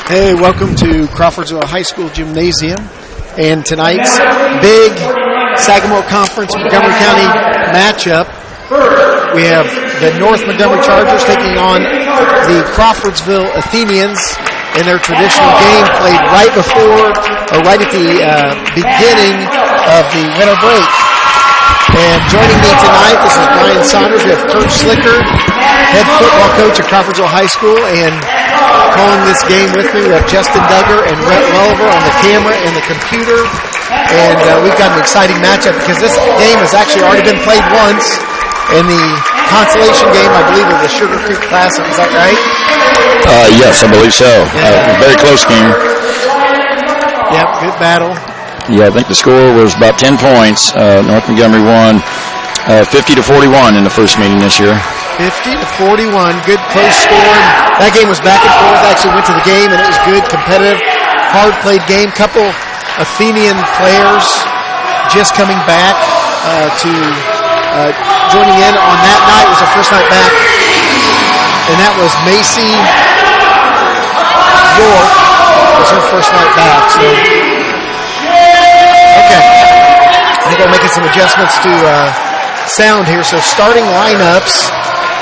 Hey, welcome to Crawfordsville High School Gymnasium and tonight's big Sagamore Conference Montgomery County matchup. We have the North Montgomery Chargers taking on the Crawfordsville Atheinans in their traditional game played right at the beginning of the winter break. And joining me tonight, this is Brian Saunders. We have Coach Slicker, head football coach at Crawfordsville High School, and calling this game with me, we have Justin Duggar and Rhett Welliver on the camera and the computer. And we've got an exciting matchup because this game has actually already been played once in the consolation game, I believe, of the Sugar Creek Classic. Is that right? Yes, I believe so. Yeah. Very close game. Yep, good battle. Yeah, I think the score was about 10 points. North Montgomery won 50-41 in the first meeting this year. 50-41, good close score. That game was back and forth. I actually went to the game, and it was good, competitive, hard-played game. Couple Athenian players just coming back to joining in on that night. It was our first night back, and that was Macy York. It was her first night back. So, okay. I think I'm making some adjustments to sound here. So starting lineups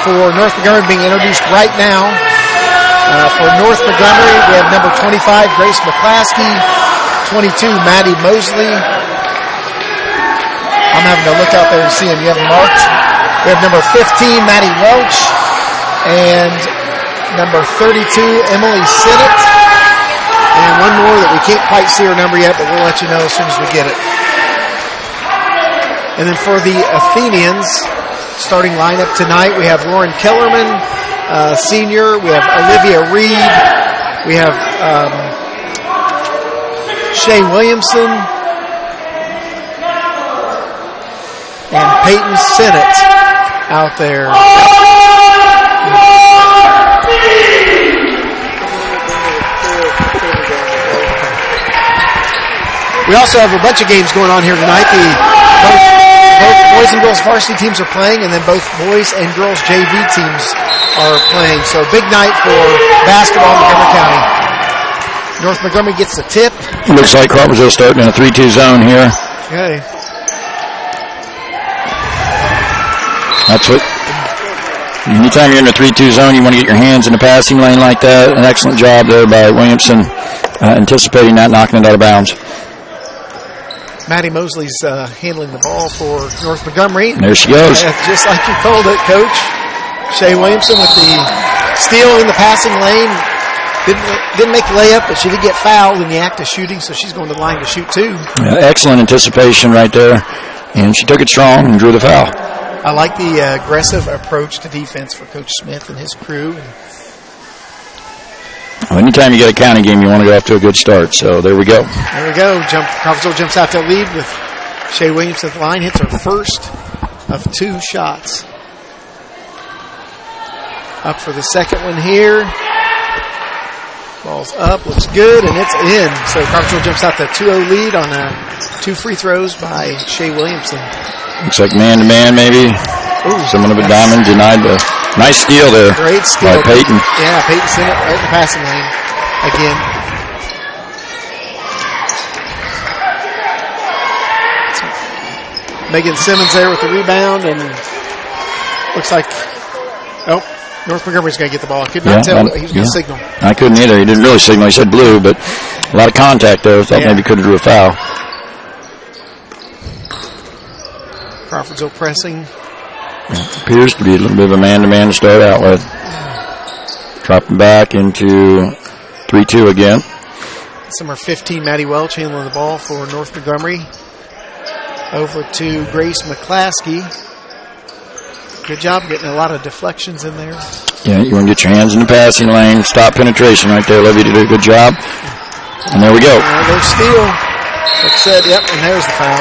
for North Montgomery being introduced right now. For North Montgomery, we have number 25, Grace McClaskey, 22, Maddie Mosley. I'm having to look out there and see them. You have them marked. We have number 15, Maddie Welch, and number 32, Emily Sinnott. And one more that we can't quite see her number yet, but we'll let you know as soon as we get it. And then for the Athenians, starting lineup tonight, we have Lauren Kellerman, senior. We have Olivia Reed. We have Shay Williamson and Peyton Sinnott out there. We also have a bunch of games going on here tonight. Both boys and girls varsity teams are playing, and then both boys and girls JV teams are playing. So big night for basketball in Montgomery County. North Montgomery gets the tip. It looks like Crawfordsville starting in a 3-2 zone here. Okay. That's what. Anytime you're in a 3-2 zone, you want to get your hands in the passing lane like that. An excellent job there by Williamson, anticipating that, knocking it out of bounds. Maddie Mosley's handling the ball for North Montgomery. There she goes. Just like you called it, Coach. Shay Williamson with the steal in the passing lane. Didn't make the layup, but she did get fouled in the act of shooting, so she's going to the line to shoot too. Yeah, excellent anticipation right there. And she took it strong and drew the foul. I like the aggressive approach to defense for Coach Smith and his crew. Well, anytime you get a county game, you want to go off to a good start. So there we go. There we go. Crawfordsville jumps out to lead with Shay Williams at the line. Hits her first of 2 shots. Up for the second one here. Ball's up. Looks good, and it's in. So Crawfordsville jumps out to a 2-0 lead on 2 free throws by Shay Williamson. Looks like man-to-man maybe. Ooh, someone of a diamond denied the nice steal there. Great steal by Peyton. Yeah, Peyton sent it right in the passing lane again. Megan Simmons there with the rebound, and looks like North Montgomery's going to get the ball. I could not tell. He was going to signal. I couldn't either. He didn't really signal. He said blue, but a lot of contact there. Thought maybe could have drew a foul. Crawfordsville pressing. Appears to be a little bit of a man-to-man to start out with. Dropping back into 3-2 again. Number 15, Maddie Welch handling the ball for North Montgomery. Over to Grace McClaskey. Good job getting a lot of deflections in there. Yeah, you want to get your hands in the passing lane. Stop penetration right there. Olivia did a good job. And there we go. There's steal. Like I said, yep, and there's the foul.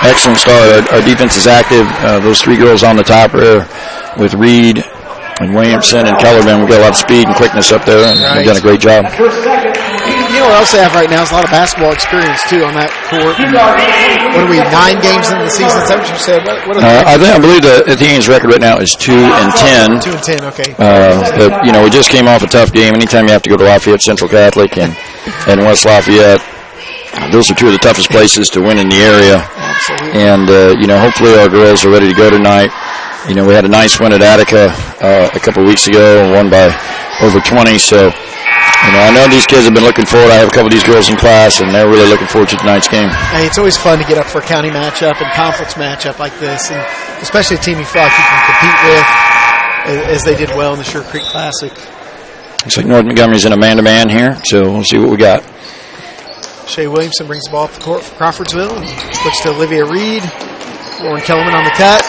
Excellent start. Our defense is active. Those 3 girls on the top are with Reed and Williamson and Kellerman. We've got a lot of speed and quickness up there, and we've done a great job. you know what else they have right now is a lot of basketball experience, too, on that court. And what are we, 9 games into the season? Is that what you said? What I believe the Atheinans record right now is 2-10. 2-10, okay. But, you know, we just came off a tough game. Anytime you have to go to Lafayette Central Catholic and West Lafayette, those are two of the toughest places to win in the area. Absolutely. And, you know, hopefully our girls are ready to go tonight. You know, we had a nice win at Attica a couple of weeks ago and won by over 20. So, you know, I know these kids have been looking forward. I have a couple of these girls in class, and they're really looking forward to tonight's game. Hey, it's always fun to get up for a county matchup and conference matchup like this, and especially a team you feel like you can compete with, as they did well in the Sugar Creek Classic. Looks like North Montgomery's in a man-to-man here, so we'll see what we got. Shea Williamson brings the ball up the court for Crawfordsville and looks to Olivia Reed. Lauren Kellerman on the cut.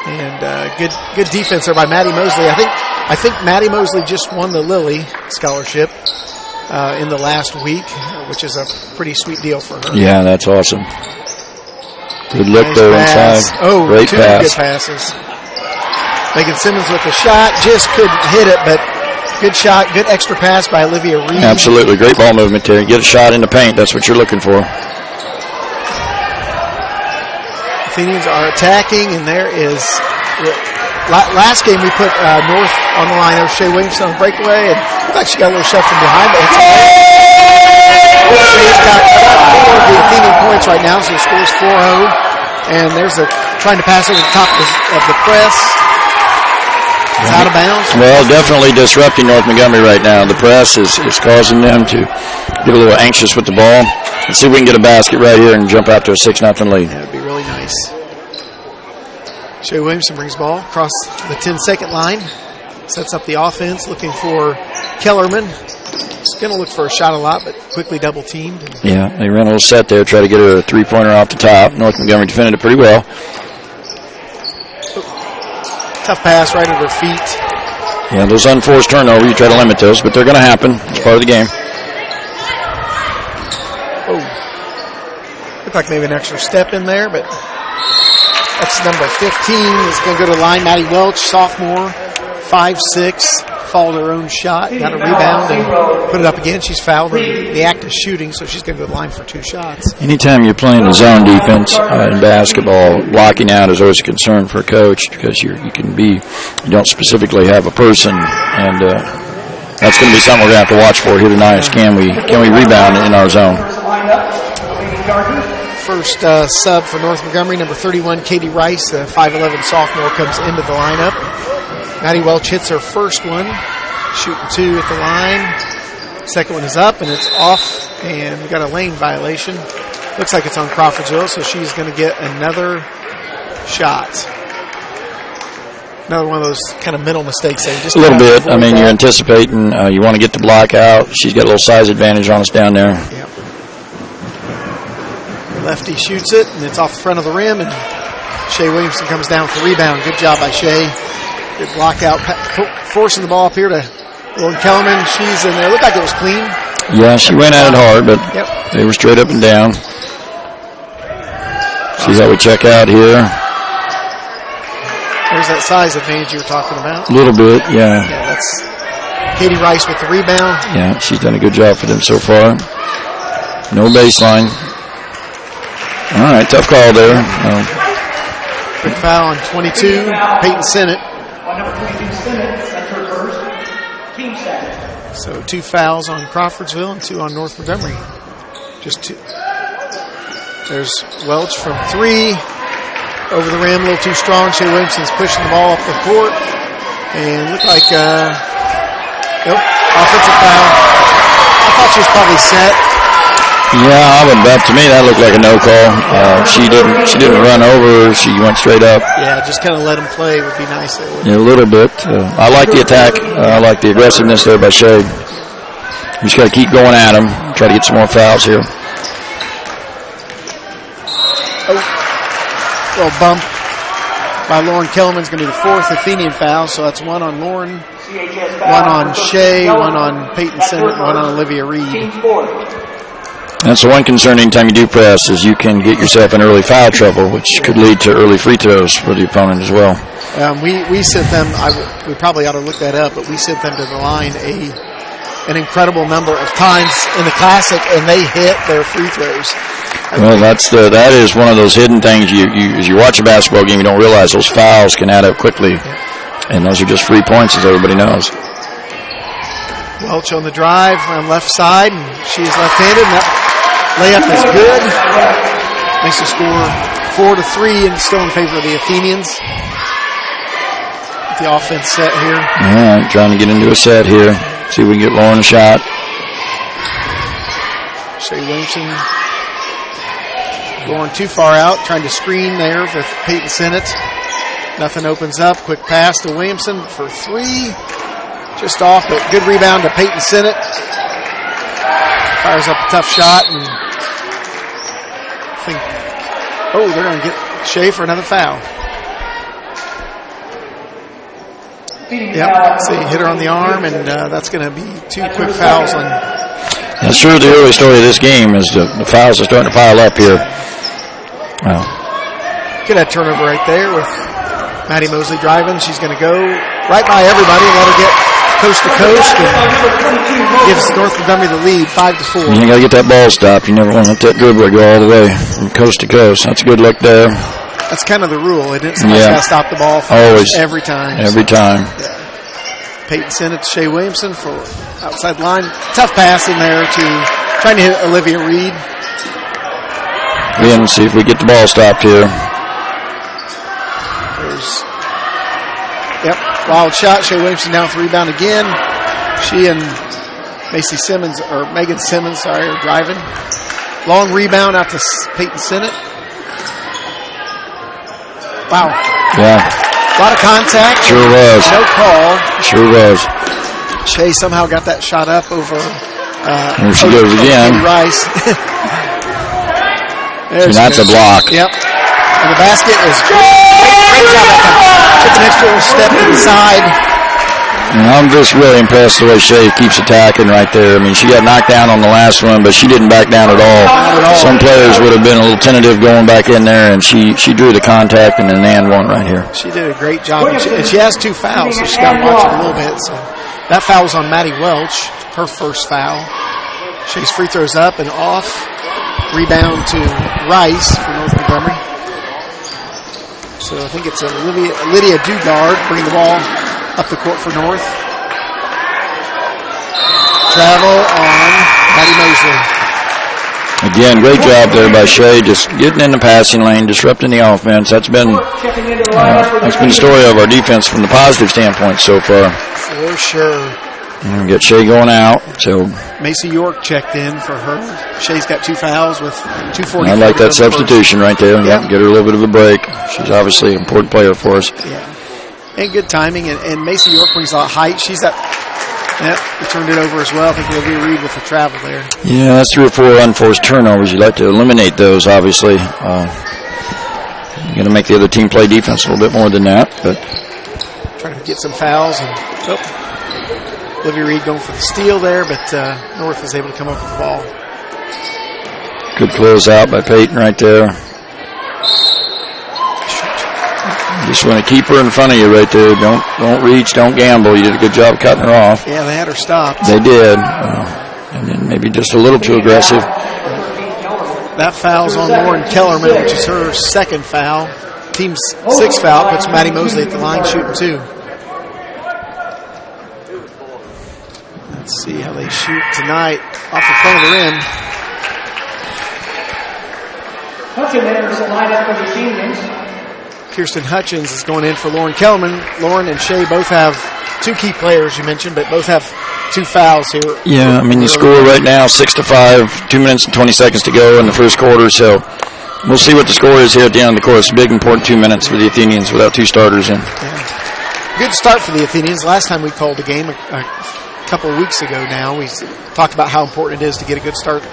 And good defense there by Maddie Mosley. I think Maddie Mosley just won the Lilly Scholarship in the last week, which is a pretty sweet deal for her. Yeah, that's awesome. Good look nice there pass. inside. Oh, great two pass. Good passes. Megan Simmons with the shot, just couldn't hit it, but good shot, good extra pass by Olivia Reed. Absolutely, great ball movement there. Get a shot in the paint, that's what you're looking for. Athenians are attacking, and there is. Last game we put North on the line. There was Shea Williamson on the breakaway, and looked like she got a little shove from behind, but it's Shea's got 4 of the Athenian points right now, so the score's 4-0. And there's trying to pass over the top of the press. It's out of bounds. Well, definitely disrupting North Montgomery right now. The press is causing them to get a little anxious with the ball. Let's see if we can get a basket right here and jump out to a 6-0 lead. That would be really nice. Shea Williamson brings the ball across the 10-second line. Sets up the offense, looking for Kellerman. He's going to look for a shot a lot, but quickly double-teamed. Yeah, they ran a little set there, try to get a three-pointer off the top. North Montgomery defended it pretty well. Tough pass right at her feet. Yeah, those unforced turnovers, you try to limit those, but they're going to happen. It's part of the game. Oh. Looked like maybe an extra step in there, but that's number 15. It's going to go to the line. Maddie Welch, sophomore, 5'6", fouled her own shot, got a rebound and put it up again. She's fouled in the act of shooting, so she's going to go to the line for 2 shots. Anytime you're playing the zone defense in basketball, blocking out is always a concern for a coach because you don't specifically have a person, and that's going to be something we're going to have to watch for here tonight is can we rebound in our zone. First sub for North Montgomery, number 31, Katie Rice, the 5'11 sophomore, comes into the lineup. Maddie Welch hits her first one, shooting 2 at the line. Second one is up, and it's off, and we got a lane violation. Looks like it's on Crawfordsville, so she's going to get another shot. Another one of those kind of mental mistakes there. Just a little bit. I mean, you're anticipating. You want to get the block out. She's got a little size advantage on us down there. Yep. Lefty shoots it, and it's off the front of the rim, and Shea Williamson comes down for the rebound. Good job by Shea. Good block out, forcing the ball up here to Lauren Kellerman. She's in there. Looked like it was clean. Yeah, she went at it hard, but they were straight up and down. See how we check out here. There's that size advantage you were talking about. A little bit, yeah. Yeah, that's Katie Rice with the rebound. Yeah, she's done a good job for them so far. No baseline. All right, tough call there. Quick foul on 22, Peyton Sennett. So 2 fouls on Crawfordsville and 2 on North Montgomery. Just 2. There's Welch from 3. Over the rim, a little too strong. Shea Williamson's pushing the ball up the court. And looked like, offensive foul. I thought she was probably set. Yeah, to me that looked like a no call. She didn't run over. She went straight up. Yeah, just kind of let him play would be nice. Yeah, a little bit. I like the attack. I like the aggressiveness there by Shea. You just got to keep going at him. Try to get some more fouls here. Little bump by Lauren Kellerman's going to be the 4th Athenian foul. So that's 1 on Lauren, 1 on Shea, 1 on Peyton Sennett, 1 on Olivia Reed. That's the one concern anytime you do press is you can get yourself in early foul trouble, which could lead to early free throws for the opponent as well. We sent them, we probably ought to look that up, but we sent them to the line an incredible number of times in the Classic, and they hit their free throws. Well, that is one of those hidden things. As you watch a basketball game, you don't realize those fouls can add up quickly, and those are just free points, as everybody knows. Welch on the drive on left side, and she's left-handed, and that layup is good. Makes the score 4-3, and still in favor of the Athenians. The offense set here. All right, trying to get into a set here. See if we can get Lauren a shot. Shea Williamson going too far out, trying to screen there with Peyton Sennett. Nothing opens up. Quick pass to Williamson for three. Just off, but good rebound to Peyton Sennett. Fires up a tough shot, and I think, they're going to get Shea for another foul. Yep, see, hit her on the arm, and that's going to be 2 quick fouls on. That's sure the early story of this game is the fouls are starting to pile up here. Wow. Get that turnover right there with Maddie Mosley driving. She's going to go right by everybody and let her get coast to coast, and gives North Montgomery the lead, 5-4. You got to get that ball stopped. You never want to let that dribbler go all the way from coast to coast. That's a good look there. That's kind of the rule, isn't it? Somebody's got to stop the ball always, every time. Every time. Yeah. Peyton Sennett to Shea Williamson for outside line. Tough pass in there to trying to hit Olivia Reed. Again, see if we get the ball stopped here. Wild shot. Shea Williamson down with the rebound again. She and Megan Simmons, are driving. Long rebound out to Peyton Sennett. Wow. Yeah. A lot of contact. Sure was. No call. Sure was. Shea somehow got that shot up over. Here she goes again. Rice. That's a block. Yep. And the basket is great job. Took an extra step to the side. And I'm just really impressed the way Shea keeps attacking right there. I mean, she got knocked down on the last one, but she didn't back down at all. Not at all. Some players would have been a little tentative going back in there, and she drew the contact and an and one right here. She did a great job. And she has 2 fouls, so she got to watch it a little bit. So that foul was on Maddie Welch, her first foul. Shea's free throws up and off. Rebound to Rice for North Montgomery. So I think it's Lydia Dugard bringing the ball up the court for North. Travel on Maddie Mosley. Again, great job there by Shea, just getting in the passing lane, disrupting the offense. That's been the story of our defense from the positive standpoint so far. For sure. And we got Shea going out. So Macy York checked in for her. Shea's got 2 fouls with 2:40. I like that substitution right there. Yeah. Get her a little bit of a break. She's obviously an important player for us. Yeah. And good timing. And Macy York brings a lot of height. She's that. Yep, we turned it over as well. I think Olivia Reed with the travel there. Yeah, that's 3 or 4 unforced turnovers. You'd like to eliminate those, obviously. You're going to make the other team play defense a little bit more than that. But trying to get some fouls. And Olivia Reed going for the steal there, but North is able to come up with the ball. Good close out by Peyton right there. You just want to keep her in front of you right there. Don't reach, don't gamble. You did a good job cutting her off. Yeah, they had her stopped. They did. And then maybe just a little too aggressive. That foul's on Lauren Kellerman, which is her 2nd foul. Team's 6th foul puts Maddie Mosley at the line shooting 2. Let's see how they shoot tonight off the front of the rim. Hutchins enters the lineup for the Athenians. Kirsten Hutchins is going in for Lauren Kellerman. Lauren and Shea both have 2 key players you mentioned, but both have 2 fouls here. Yeah, I mean, the score right now, 6-5, 2 minutes and 20 seconds to go in the first quarter. So we'll see what the score is here at the end of the quarter. It's a big, important 2 minutes for the Athenians without 2 starters in. Yeah. Good start for the Athenians. Last time we called the game, a couple of weeks ago now, we talked about how important it is to get a good start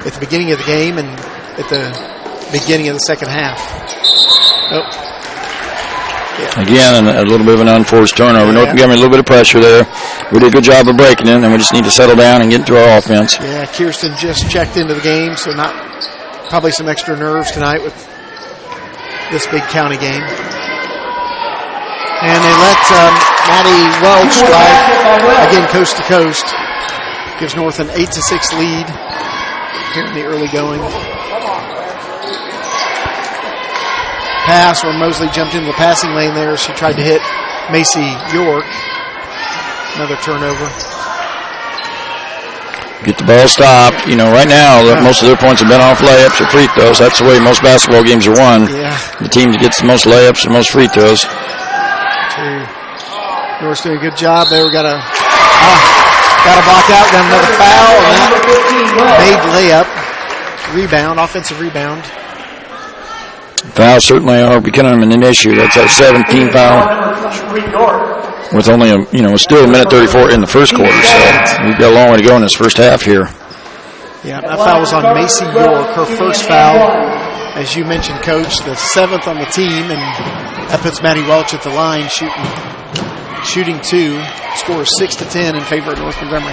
at the beginning of the game and at the beginning of the second half. Yeah. Again, a little bit of an unforced turnover. Yeah. North Montgomery, a little bit of pressure there. We did a good job of breaking it, and we just need to settle down and get into our offense. Yeah, Kirsten just checked into the game, so probably some extra nerves tonight with this big county game. And they let Maddie Welch drive again coast to coast. Gives North an 8-6 lead here in the early going. Pass where Mosley jumped into the passing lane there. She tried to hit Macy York. Another turnover. Get the ball stopped. You know, right now, most of their points have been off layups or free throws. That's the way most basketball games are won. Yeah. The team that gets the most layups and most free throws. North's doing a good job there. We got a block out. Got another foul. And that made layup. Rebound, offensive rebound. Fouls certainly are becoming an issue. That's a 17 foul with only still a minute 34 in the first quarter. So we've got a long way to go in this first half here. Yeah, that foul was on Macy York, her first foul. As you mentioned, Coach, the 7th on the team, and that puts Maddie Welch at the line shooting 2. Score is 6-10 in favor of North Montgomery.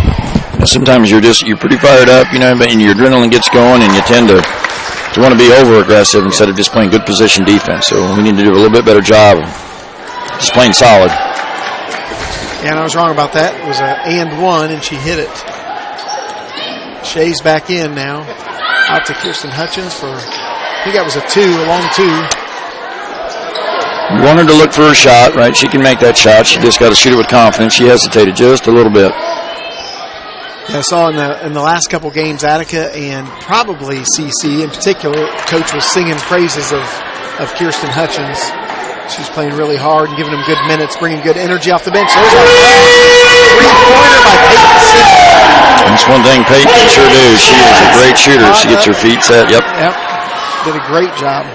Sometimes you're pretty fired up, and your adrenaline gets going, and you tend to want to be over-aggressive instead of just playing good position defense. So we need to do a little bit better job of just playing solid. Yeah, and I was wrong about that. It was an and one, and she hit it. Shea's back in now. Out to Kirsten Hutchins for, I think that was a long 2. You want her to look for her shot, right? She can make that shot. She just got to shoot it with confidence. She hesitated just a little bit. Yeah, I saw in the last couple games, Attica and probably CC in particular, Coach was singing praises of Kirsten Hutchins. She's playing really hard and giving them good minutes, bringing good energy off the bench. There's a three-pointer by Peyton Simmons. That's one thing Peyton can sure do. She is a great shooter. She gets her feet set. Yep. Did a great job.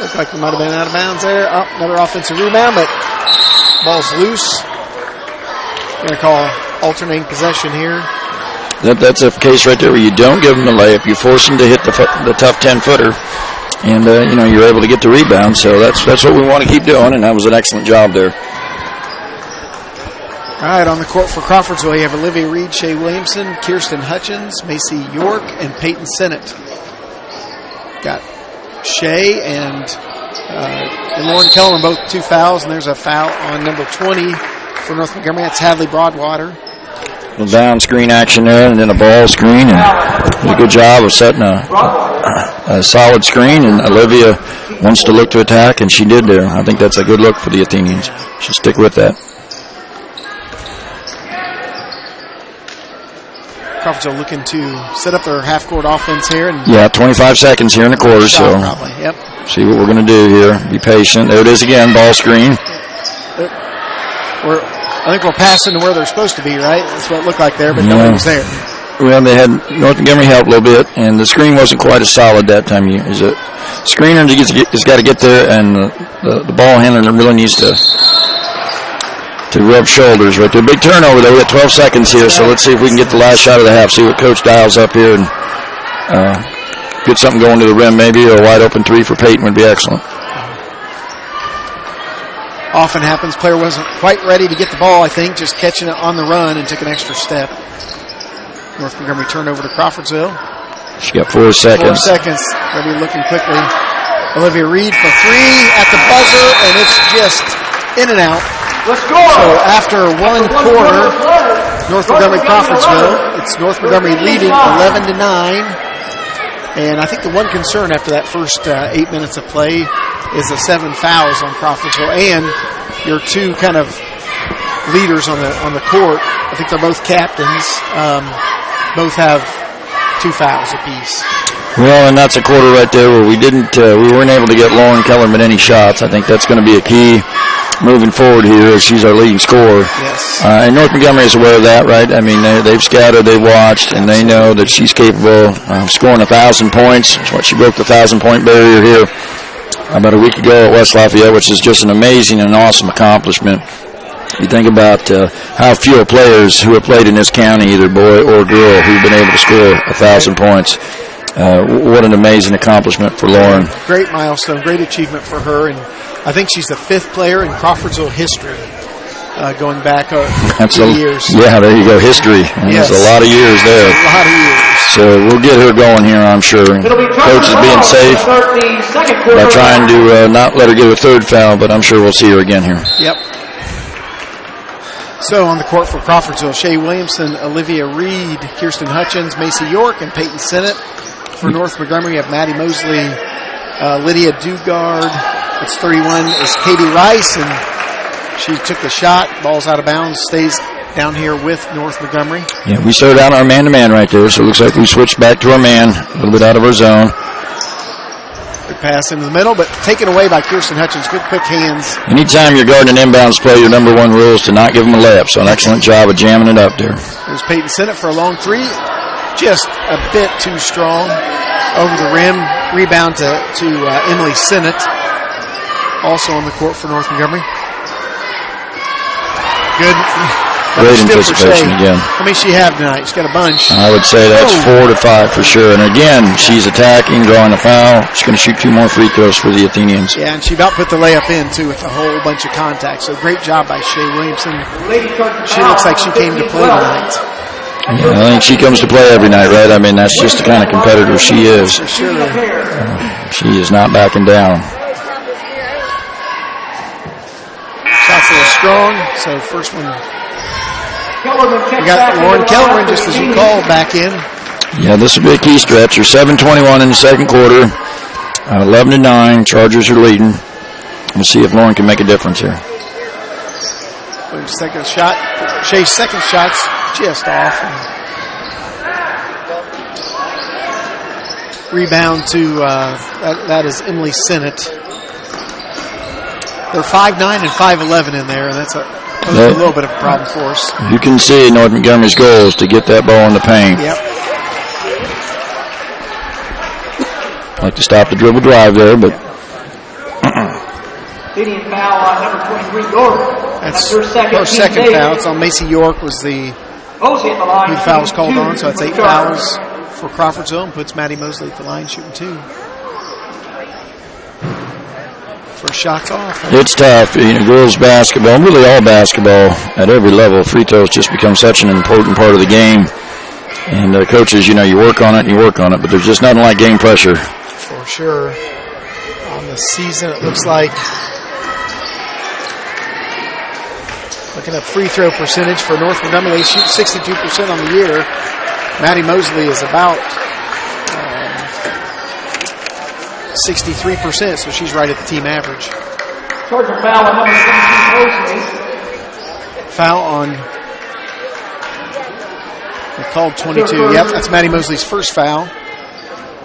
Looked like we might have been out of bounds there. Oh, another offensive rebound, but ball's loose. Going to call alternating possession here. That's a case right there where you don't give them a layup. You force them to hit the tough 10-footer. And, you're able to get the rebound. So that's what we want to keep doing, and that was an excellent job there. All right, on the court for Crawfordsville, you have Olivia Reed, Shea Williamson, Kirsten Hutchins, Macy York, and Peyton Sennett. Got Shea and Lauren Keller, both 2 fouls, and there's a foul on number 20 for North Montgomery. That's Hadley Broadwater. A down screen action there, and then a ball screen, and did a good job of setting a solid screen, and Olivia wants to look to attack, and she did there. I think that's a good look for the Athenians. She'll stick with that. Crawfordsville looking to set up their half-court offense here. And 25 seconds here in the quarter, so probably. Yep. See what we're going to do here. Be patient. There it is again, ball screen. I think we're passing to where they're supposed to be, right? That's what it looked like there, but nobody was there. Well, they had North Montgomery help a little bit, and the screen wasn't quite as solid that time. There's a screener has got to get there, and the ball handler really needs to rub shoulders right there. Big turnover, though. We got 12 seconds here, so let's see if we can get the last shot of the half, see what Coach dials up here, and get something going to the rim maybe, or a wide-open 3 for Peyton would be excellent. Often happens. Player wasn't quite ready to get the ball, I think, just catching it on the run and took an extra step. North Montgomery turnover to Crawfordsville. She got 4 seconds. 4 seconds. They'll be looking quickly. Olivia Reed for 3 at the buzzer, and it's just in and out. Let's go. So after 1 quarter, North Montgomery Crawfordsville, it's North Montgomery leading 11-9. And I think the one concern after that first 8 minutes of play is the 7 fouls on Crawfordsville, and your 2 kind of leaders on the court. I think they're both captains. Both have 2 fouls apiece. Well, and that's a quarter right there where we weren't able to get Lauren Kellerman any shots. I think that's going to be a key moving forward here, as she's our leading scorer. Yes. And North Montgomery is aware of that, right? I mean, they've scouted, they've watched, and they know that she's capable of scoring 1,000 points. That's what she broke the 1,000-point barrier here about a week ago at West Lafayette, which is just an amazing and awesome accomplishment. You think about how few players who have played in this county, either boy or girl, who've been able to score 1,000 points. What an amazing accomplishment for Lauren. Great milestone, great achievement for her, and I think she's the 5th player in Crawfordsville history, going back years. Yeah, there you go, history. And yes. There's a lot of years there. A lot of years. So we'll get her going here, I'm sure. Coach is being safe by trying to not let her get a 3rd foul, but I'm sure we'll see her again here. Yep. So on the court for Crawfordsville, Shea Williamson, Olivia Reed, Kirsten Hutchins, Macy York, and Peyton Sennett. For North Montgomery, you have Maddie Mosley, Lydia Dugard. It's 31 is Katie Rice, and she took the shot. Ball's out of bounds, stays down here with North Montgomery. Yeah, we started out our man-to-man right there, so it looks like we switched back to our man, a little bit out of our zone. Good pass into the middle, but taken away by Kirsten Hutchins. Good quick hands. Anytime you're guarding an inbounds play, your number one rule is to not give them a layup, so an excellent job of jamming it up there. There's Peyton Sennett for a long three. Just a bit too strong over the rim. Rebound to Emily Sennett. Also on the court for North Montgomery. Good. Great anticipation again. How many she have tonight? She's got a bunch. I would say that's 4 to 5 for sure. And again, she's attacking, drawing a foul. She's going to shoot 2 more free throws for the Athenians. Yeah, and she about put the layup in, too, with a whole bunch of contact. So great job by Shea Williamson. She looks like she came to play tonight. Yeah, I think she comes to play every night, right? I mean, that's just the kind of competitor she is. For sure. She is not backing down. Shots a little strong, so first one. We got Lauren Kellerman, just as you called, back in. Yeah, this will be a key stretch. You're 7:21 in the second quarter. 11-9. Chargers are leading. We'll see if Lauren can make a difference here. Second shot. Shea's second shot's just off. Rebound to, that is Emily Sennett. They're 5'9" and 5'11" in there, and that's a little bit of a problem for us. You can see North Montgomery's goal is to get that ball in the paint. Yep. Like to stop the dribble drive there, but Leading foul on number 23, York. That's her second foul. It's on Macy York was the who foul was called on, so it's 8 fouls for Crawfordsville and puts Maddie Mosley at the line shooting 2. First shot's off. It's tough. Girls basketball, really all basketball at every level, free throws just become such an important part of the game. And coaches, you work on it and you work on it, but there's just nothing like game pressure. For sure. On the season, it looks like, looking at free throw percentage for North Montgomery, they shoot 62% on the year. Maddie Mosley is about 63%, so she's right at the team average. Georgia foul on number 17, Foul on, they called 22. Yep, that's Maddie Mosley's first foul.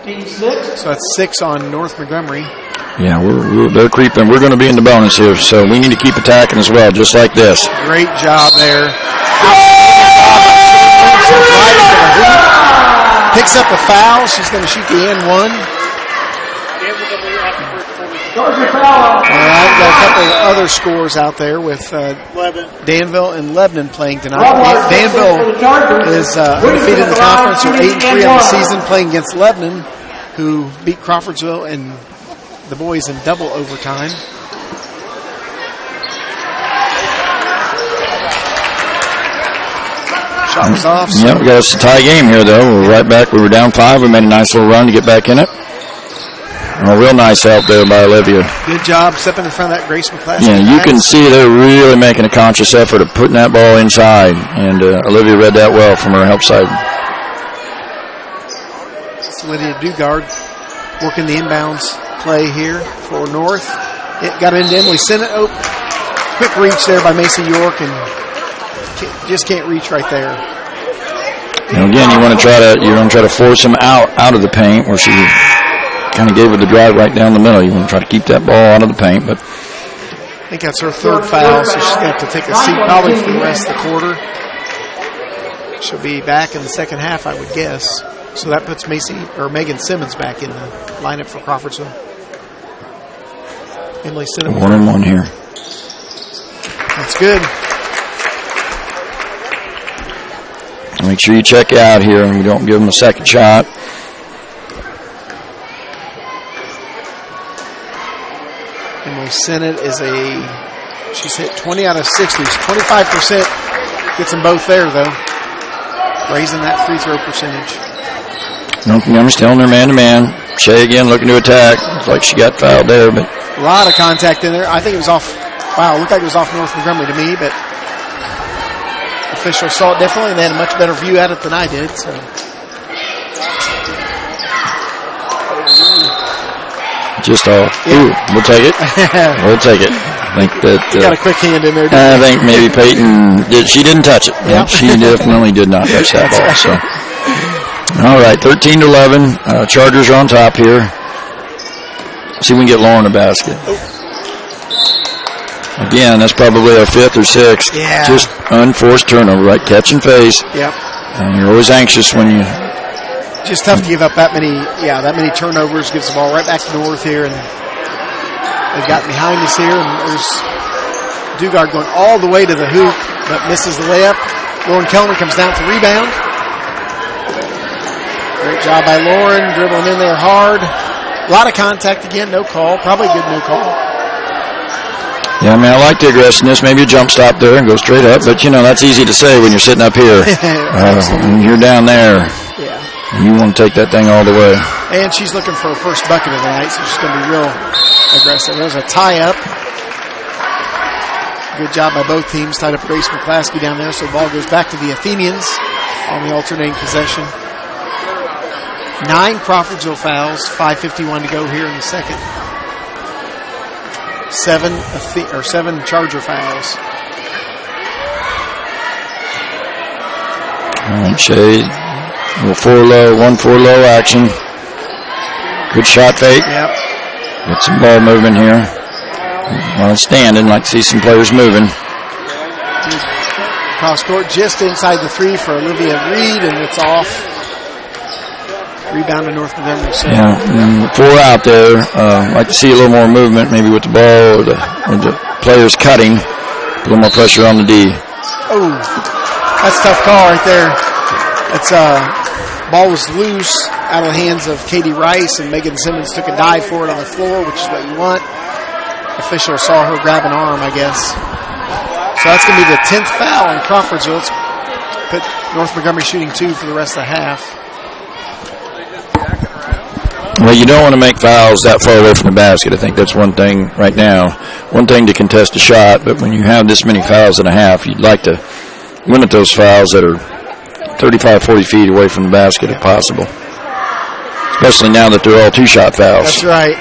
86. So that's 6 on North Montgomery. Yeah, they're creeping. We're going to be in the bonus here, so we need to keep attacking as well, just like this. Great job there. Picks up a foul. She's going to shoot the end one. All right, got a couple of other scores out there with Danville and Lebanon playing tonight. Danville is undefeated in the conference, or 8-3 on the season, playing against Lebanon, who beat Crawfordsville and the boys in double overtime. Shot was off. Yeah, we got us a tie game here, though. We're right back. We were down 5. We made a nice little run to get back in it. A real nice help there by Olivia. Good job stepping in front of that Grace McClaskey. Yeah, you can see they're really making a conscious effort of putting that ball inside, and Olivia read that well from her help side. It's Lydia Dugard working the inbounds play here for North. It got into Emily Sennett. Oh, quick reach there by Macy York, and just can't reach right there. And again, you want to try to force them out of the paint, where she kind of gave her the drive right down the middle. You want to try to keep that ball out of the paint, but I think that's her third foul, so she's going to have to take a seat probably for the rest of the quarter. She'll be back in the second half, I would guess. So that puts Megan Simmons back in the lineup for Crawfordsville. Emily Sennett. 1-on-1 here. That's good. Make sure you check out here and you don't give them a second shot. Emily Sennett she's hit 20 out of 60s. 25% gets them both there, though. Raising that free throw percentage. Montgomery's telling her man-to-man. Shea again looking to attack. Looks like she got fouled there, but a lot of contact in there. I think it was off. Wow, it looked like it was off North Montgomery to me, but officials saw it differently, and they had a much better view at it than I did. So. Just off. Yeah. Ooh, we'll take it. We'll take it. I think that. You got a quick hand in there. I think maybe Peyton she didn't touch it. Yeah. She definitely did not touch that ball. So, all right, 13-11. Chargers are on top here. See if we can get Lauren a basket. Again, that's probably our 5th or 6th. Yeah. Just unforced turnover, right? Catch and face. Yep. And you're always anxious when you. Just tough to give up that many turnovers. Gives the ball right back to North here, and they've got behind us here, and there's Dugard going all the way to the hoop, but misses the layup. Lauren Kellner comes down for rebound. Great job by Lauren, dribbling in there hard. A lot of contact again, no call. Probably a good no call. Yeah, I mean, I like the aggressiveness. Maybe a jump stop there and go straight up, but, that's easy to say when you're sitting up here. When you're down there. Yeah. You want to take that thing all the way. And she's looking for her first bucket of the night, so she's going to be real aggressive. There's a tie-up. Good job by both teams. Tied up Grace McClaskey down there, so the ball goes back to the Athenians on the alternating possession. 9 Crawfordsville fouls, 5:51 to go here in the second. 7 Charger fouls. All right, Shay. 1-4 low action. Good shot fake. Yep. Get some ball movement here. Well, standing, like to see some players moving. Cross court just inside the 3 for Olivia Reed, and it's off. Rebound to North Montgomery. Yeah, 4 out there. Like to see a little more movement, maybe with the ball or the players cutting. A little more pressure on the D. Oh, that's a tough call right there. It's ball was loose out of the hands of Katie Rice, and Megan Simmons took a dive for it on the floor, which is what you want. Official saw her grab an arm, I guess. So that's going to be the 10th foul in Crawfordsville. It's put North Montgomery shooting 2 for the rest of the half. Well, you don't want to make fouls that far away from the basket. I think that's one thing right now. One thing to contest a shot, but when you have this many fouls in a half, you'd like to limit those fouls that are 35, 40 feet away from the basket if possible. Especially now that they're all 2-shot fouls. That's right.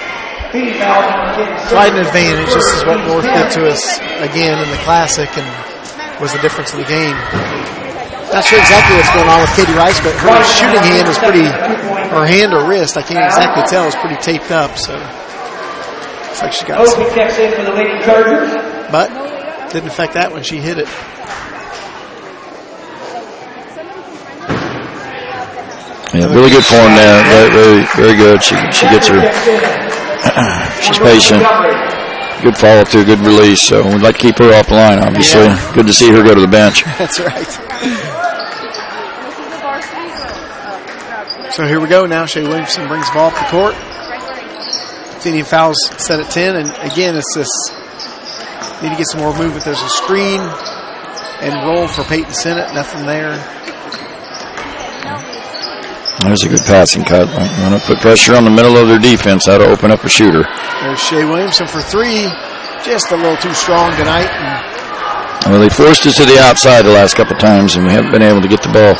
Slight advantage. This is what North did to us again in the Classic and was the difference in the game. Not sure exactly what's going on with Katie Rice, but her shooting hand is her hand or wrist, I can't exactly tell, is pretty taped up. So looks like she got some. But didn't affect that when she hit it. Yeah, really good form there. Very, very, very good. She gets her. She's patient. Good follow through, good release. So we'd like to keep her off the line, obviously. Yeah. Good to see her go to the bench. That's right. So here we go now. Shea Williamson brings the ball up the court. Athenian fouls set at 10. And again, it's this need to get some more movement. There's a screen and roll for Peyton Sennett. Nothing there. There's a good passing cut. You want to put pressure on the middle of their defense. That'll open up a shooter. There's Shea Williamson for 3. Just a little too strong tonight. Well, they forced us to the outside the last couple of times, and we haven't been able to get the ball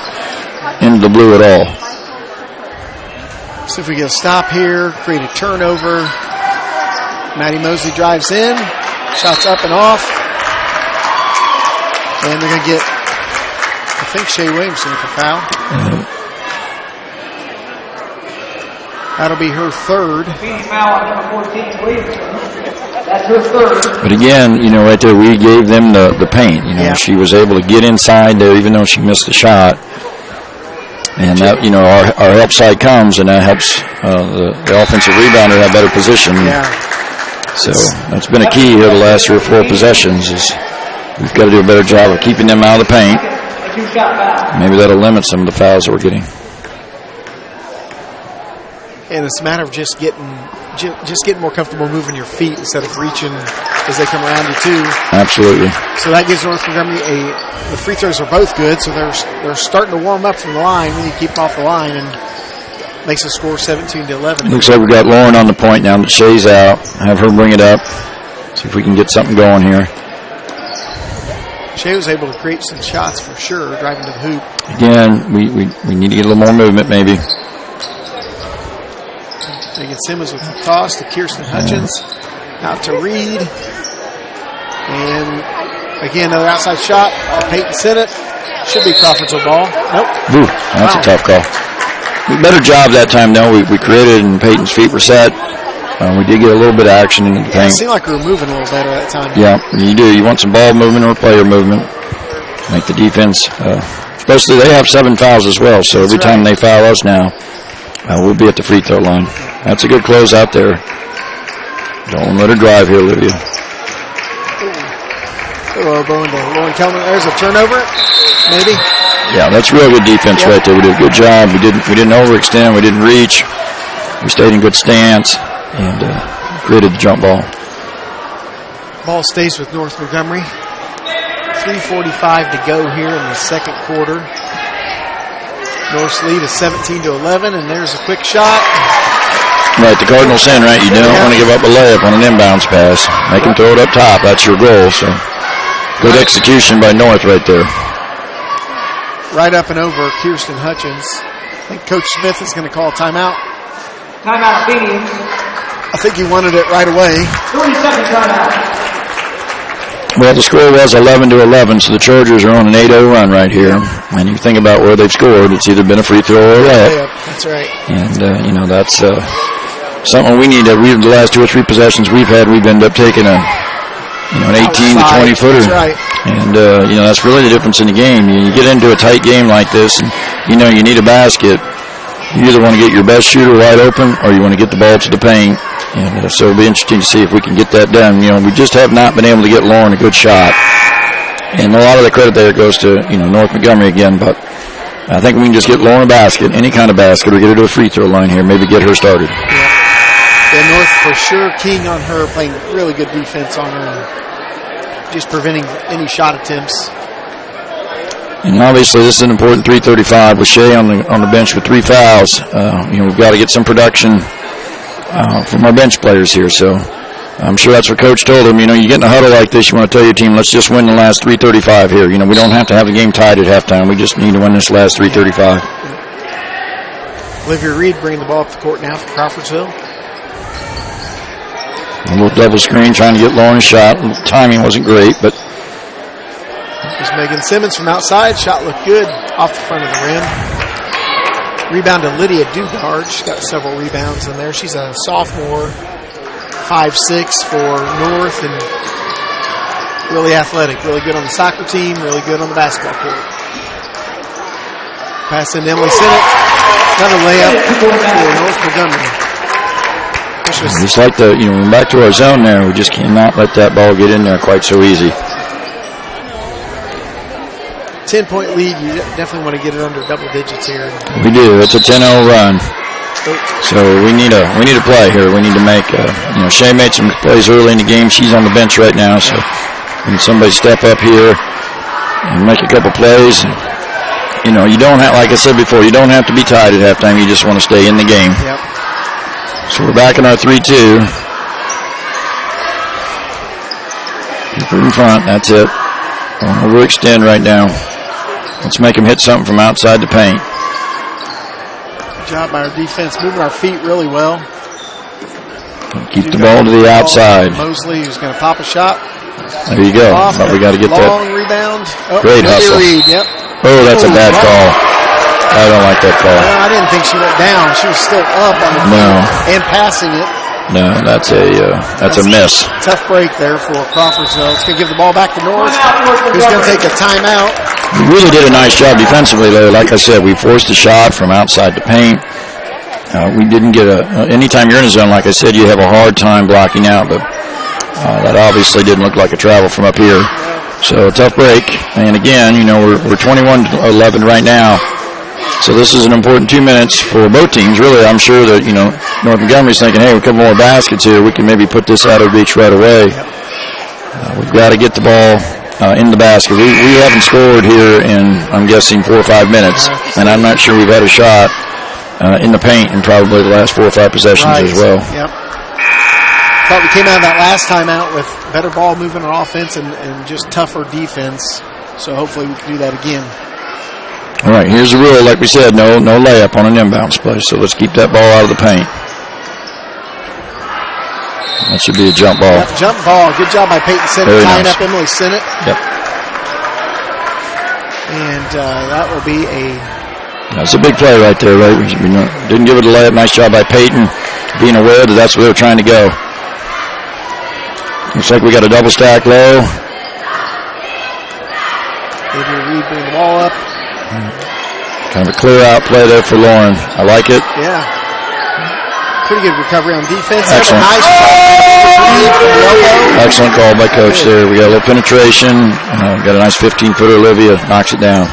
into the blue at all. See if we get a stop here, create a turnover. Maddie Mosley drives in. Shots up and off. And they're going to get, I think, Shea Williamson with the foul. Mm-hmm. That'll be her 3rd. That's her 3rd. But again, right there, we gave them the paint. Yeah. She was able to get inside there even though she missed the shot. And that, our help side comes, and that helps the offensive rebounder have better position. Yeah. So that's been a key here the last 3 or 4 possessions is we've got to do a better job of keeping them out of the paint. Maybe that'll limit some of the fouls that we're getting. And it's a matter of just getting more comfortable moving your feet instead of reaching as they come around you too. Absolutely. So that gives North Montgomery the free throws are both good, so they're starting to warm up from the line. We need to keep them off the line and makes the score 17-11. Looks like we've got Lauren on the point now, but Shay's out. Have her bring it up. See if we can get something going here. Shea was able to create some shots for sure, driving to the hoop. Again, we need to get a little more movement, maybe. Megan Simmons with the toss to Kirsten Hutchins. Out to Reed. And again, another outside shot. Peyton sent it. Should be Crawfordsville ball. Nope. Ooh, that's a tough call. Better job that time, though. We created and Peyton's feet were set. We did get a little bit of action in the paint. It seemed like we were moving a little better that time. Yeah, you do. You want some ball movement or player movement. Make the defense, especially they have 7 fouls as well, so every time they foul us now, we'll be at the free throw line. That's a good close out there. Don't let her drive here, Olivia. Elbow into Lauren Kelman. There's a turnover, maybe. Yeah, that's real good defense right there. We did a good job. We didn't overextend. We didn't reach. We stayed in good stance and created the jump ball. Ball stays with North Montgomery. 3:45 to go here in the second quarter. North's lead is 17-11, and there's a quick shot. Right, the Cardinals in, right? You don't want to give up a layup on an inbounds pass. Make them throw it up top. That's your goal. So good execution by North right there. Right up and over Kirsten Hutchins. I think Coach Smith is going to call a timeout. Timeout, Athenians. I think he wanted it right away. 30-second timeout. Well, the score was 11-11, so the Chargers are on an 8-0 run right here. And you think about where they've scored, it's either been a free throw or a layup. That's right. And, that's something we need to, the last 2 or 3 possessions we've had, we've ended up taking an 18 to 20 footer. That's right. And, that's really the difference in the game. You get into a tight game like this, and, you need a basket. You either want to get your best shooter wide open or you want to get the ball to the paint. And so it'll be interesting to see if we can get that done. We just have not been able to get Lauren a good shot. And a lot of the credit there goes to, North Montgomery again. But I think we can just get Lauren a basket, any kind of basket, or get her to a free throw line here, maybe get her started. Yeah, North for sure keying on her, playing really good defense on her, and just preventing any shot attempts. And obviously this is an important 3:35 with Shea on the bench with 3 fouls. We've got to get some production from our bench players here. So I'm sure that's what Coach told them. You get in a huddle like this, you want to tell your team, let's just win the last 3:35 here. We don't have to have the game tied at halftime. We just need to win this last 3:35. Olivia Reed bringing the ball up the court now for Crawfordsville. A little double screen trying to get Lauren a shot. The timing wasn't great, but There's Megan Simmons from outside. Shot looked good off the front of the rim. Rebound to Lydia Dugard. She's got several rebounds in there. She's a sophomore, 5'6" for North, and really athletic. Really good on the soccer team. Really good on the basketball court. Pass in Emily Sinnott. Another layup for North Montgomery. Just like we're back to our zone there. We just cannot let that ball get in there quite so easy. 10-point lead. You definitely want to get it under double digits here. We do. It's a 10-0 run. So we need a play here. We need to make. Shea made some plays early in the game. She's on the bench right now. So we need somebody step up here and make a couple plays. You don't have, like I said before, you don't have to be tied at halftime. You just want to stay in the game. Yep. So we're back in our 3-2. Keep her in front. That's it. Don't overextend right now. Let's make them hit something from outside the paint. Good job by our defense, moving our feet really well. Keep the ball to the outside. Mosley, who's going to pop a shot. There you go. But we got to get that. Long rebound. Great hustle. Reed, yep. Oh, that's a bad call. I don't like that call. Well, I didn't think she went down. She was still up on the field and passing it. No, that's a miss. Tough break there for Crawfordsville. It's going to give the ball back to North, who's going to take a timeout. We really did a nice job defensively, though. Like I said, we forced a shot from outside the paint. We didn't get anytime you're in a zone, like I said, you have a hard time blocking out, but that obviously didn't look like a travel from up here. So, tough break. And again, we're 21-11 right now. So this is an important 2 minutes for both teams. Really, I'm sure that, North Montgomery's thinking, hey, a couple more baskets here. We can maybe put this out of reach right away. We've got to get the ball in the basket. We haven't scored here in, I'm guessing, 4 or 5 minutes. And I'm not sure we've had a shot in the paint in probably the last 4 or 5 possessions as well. Yep. Thought we came out of that last time out with better ball movement on offense and just tougher defense. So hopefully we can do that again. All right, here's the rule. Like we said, no layup on an inbounds play. So let's keep that ball out of the paint. That should be a jump ball. Yep, jump ball. Good job by Peyton Sinnott tying up Emily Sinnott. Yep. And that will be That's a big play right there, right? We didn't give it a layup. Nice job by Peyton being aware that that's where they were trying to go. Looks like we got a double stack low. Adrian Reed bringing the ball up. Kind of a clear out play there for Lauren. I like it. Yeah. Pretty good recovery on defense. Excellent. Nice Excellent call by Coach there. We got a little penetration. Got a nice 15-footer. Olivia knocks it down.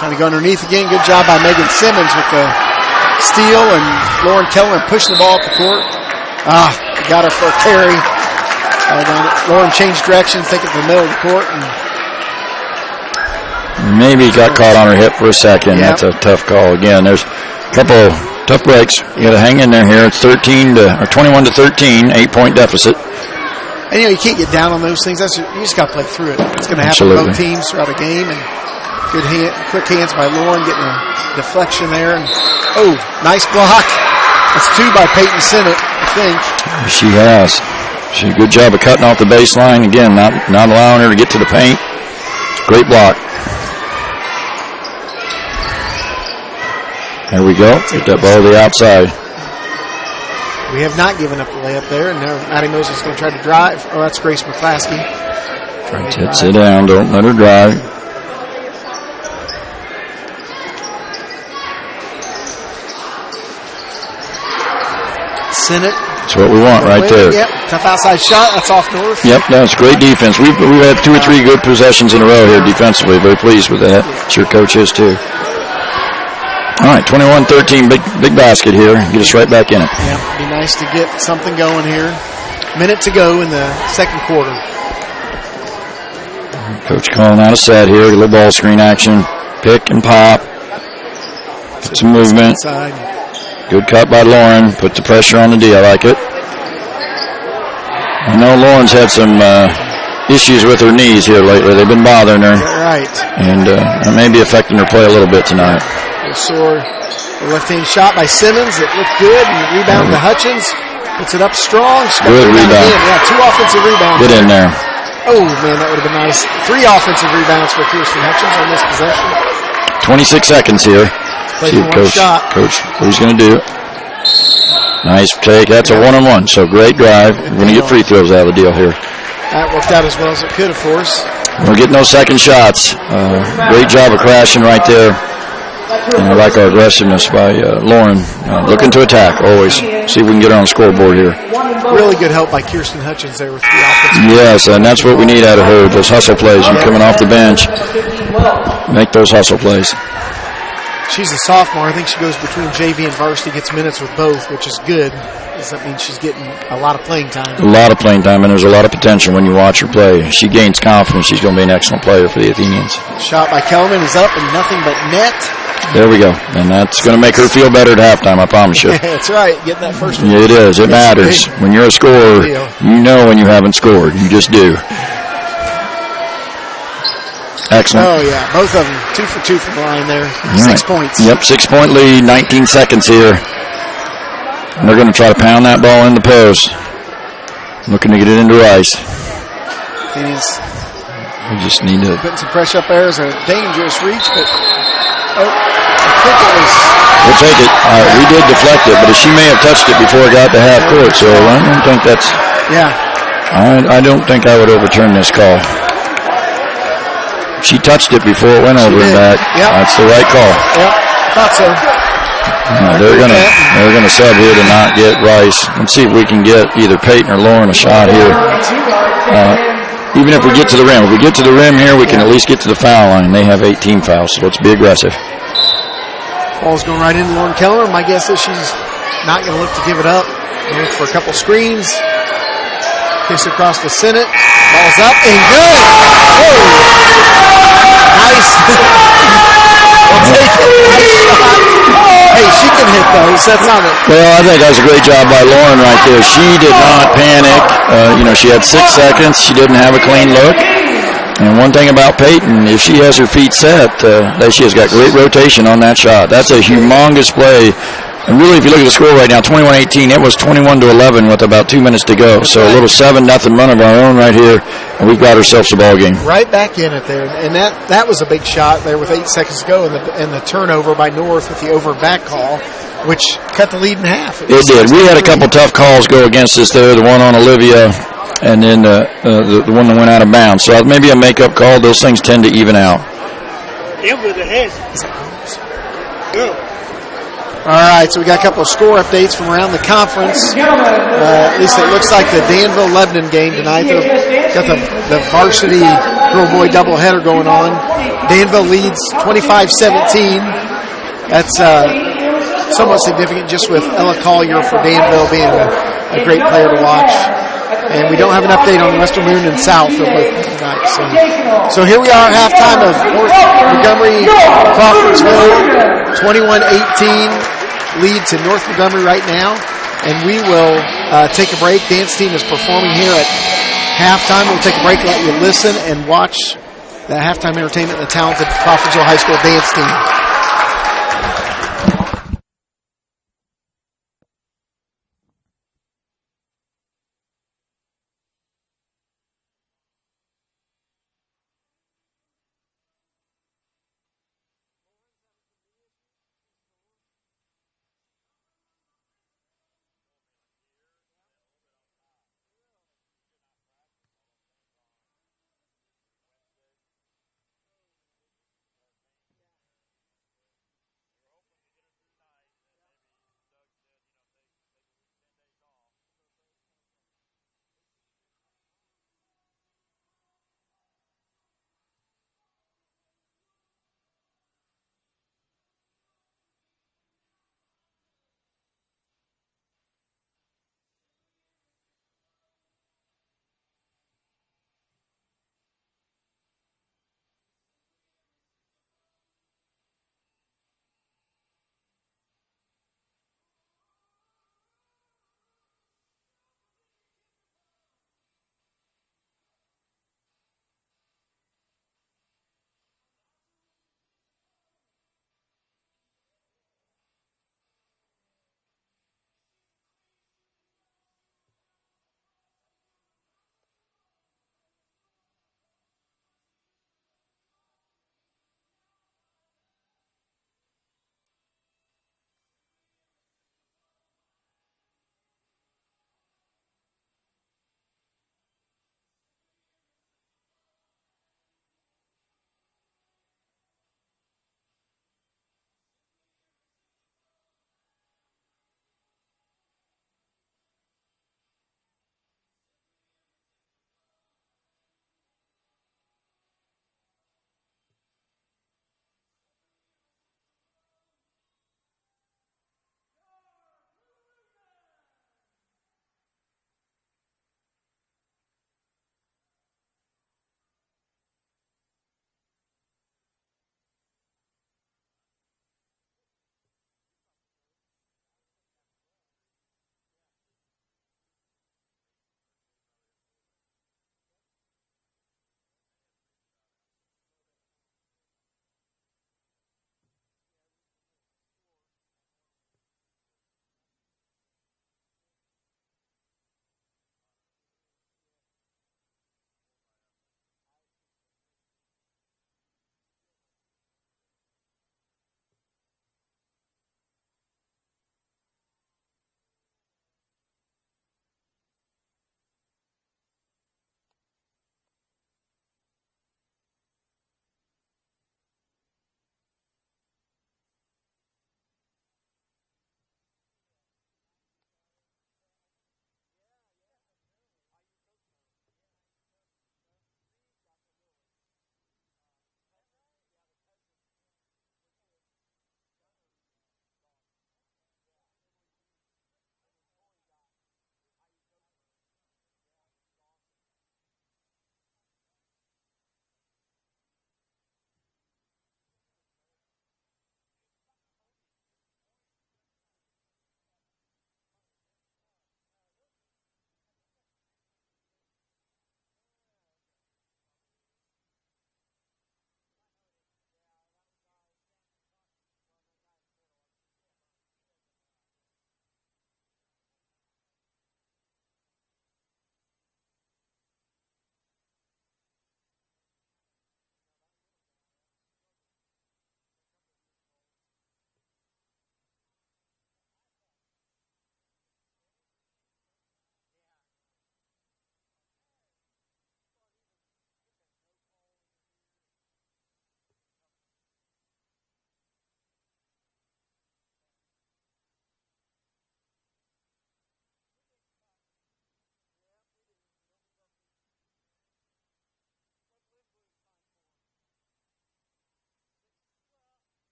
Trying to go underneath again. Good job by Megan Simmons with the steal, and Lauren Kellerman pushing the ball up the court. Got her for a carry. Lauren changed directions, taking it to the middle of the court. And maybe got caught on her hip for a second. Yep. That's a tough call. Again, there's a couple tough breaks. You got to hang in there here. It's 21 to 13, 8-point deficit. And you can't get down on those things. You just got to play through it. It's going to happen to both teams throughout a game. And quick hands by Lauren, getting a deflection there. And nice block. That's 2 by Peyton Sinnott, I think. She has. She did a good job of cutting off the baseline. Again, not allowing her to get to the paint. Great block. There we go. Get that ball to the outside. We have not given up the layup there, and now Maddie Moses is going to try to drive. That's Grace McClaskey. Sit down. Don't let her drive. Sinnott. That's what we want right there. Yep. Tough outside shot. That's off North. Yep. That's great defense. We've had 2 or 3 good possessions in a row here defensively. Very pleased with that. Sure, coach is too. All right, 21-13, big basket here. Get us right back in it. Yeah, it'd be nice to get something going here. Minute to go in the second quarter. Coach calling out a set here. A little ball screen action. Pick and pop. Put some movement. Good cut by Lauren. Put the pressure on the D. I like it. I know Lauren's had some issues with her knees here lately. They've been bothering her. Right. And that may be affecting her play a little bit tonight. Sore. The left-hand shot by Simmons. It looked good. And the rebound to Hutchins. Puts it up strong. Good rebound. Yeah, 2 offensive rebounds. Get in there. Oh, man, that would have been nice. 3 offensive rebounds for Kirsten Hutchins on this possession. 26 seconds here. See what Coach, what he's going to do. Nice take. That's a one-on-one. So great drive. We're going to get free throws out of the deal here. That worked out as well as it could, of course. We're getting those second shots. Great job of crashing right there. And I like our aggressiveness by Lauren. Looking to attack always. See if we can get her on the scoreboard here. Really good help by Kirsten Hutchins there with the offense. Yes, and that's what we need out of her. Those hustle plays. You coming off the bench. Make those hustle plays. She's a sophomore. I think she goes between JV and varsity, gets minutes with both, which is good. Does that mean she's getting a lot of playing time? A lot of playing time, and there's a lot of potential when you watch her play. She gains confidence. She's going to be an excellent player for the Athenians. Shot by Kellerman is up and nothing but net. There we go. And that's going to make her feel better at halftime, I promise you. That's right. Getting that first one. Yeah, it is. It matters. When you're a scorer, you know when you haven't scored. You just do. Excellent. Oh, yeah. Both of them. 2 for 2 from the line there. Right. 6 points. Yep, 6-point lead, 19 seconds here. And they're going to try to pound that ball in the post. Looking to get it into Rice. We just need to... Putting some pressure up there is a dangerous reach, but... I think it was... We'll take it. We did deflect it, but she may have touched it before it got to half court, so I don't think that's... Yeah. I don't think I would overturn this call. She touched it before it went over and back. Yep. That's the right call. Yep, thought so. They're gonna sub here to not get Rice. Let's see if we can get either Peyton or Lauren a shot here. Even if we get to the rim. If we get to the rim here, we can at least get to the foul line. They have 18 fouls, so let's be aggressive. Ball's going right into Lauren Keller. My guess is she's not going to look to give it up. Look for a couple screens. Kiss across the Sinnott. Ball's up and good. Whoa. Nice. We'll take it. Nice shot. Hey, she can hit those. That's not it. Well, I think that was a great job by Lauren right there. She did not panic. She had 6 seconds. She didn't have a clean look. And one thing about Peyton, if she has her feet set, that she has got great rotation on that shot. That's a humongous play. And really, if you look at the score right now, 21-18, it was 21-11 with about 2 minutes to go. So a little 7-0 run of our own right here, and we've got ourselves a ball game. Right back in it there, and that was a big shot there with 8 seconds to go, and the turnover by North with the over and back call, which cut the lead in half. It did. We had a couple tough calls go against us there, the one on Olivia and then the one that went out of bounds. So maybe a make-up call. Those things tend to even out. All right, so we got a couple of score updates from around the conference. At least it looks like the Danville-Lebanon game tonight. They've got the varsity girl-boy doubleheader going on. Danville leads 25-17. That's somewhat significant just with Ella Collier for Danville being a great player to watch. And we don't have an update on Western Moon and South of both tonight. So here we are at halftime of North Montgomery, Crawfordsville, 21-18 lead to North Montgomery right now. And we will take a break. Dance team is performing here at halftime. We'll take a break, let you listen and watch the halftime entertainment of the talented Crawfordsville High School dance team.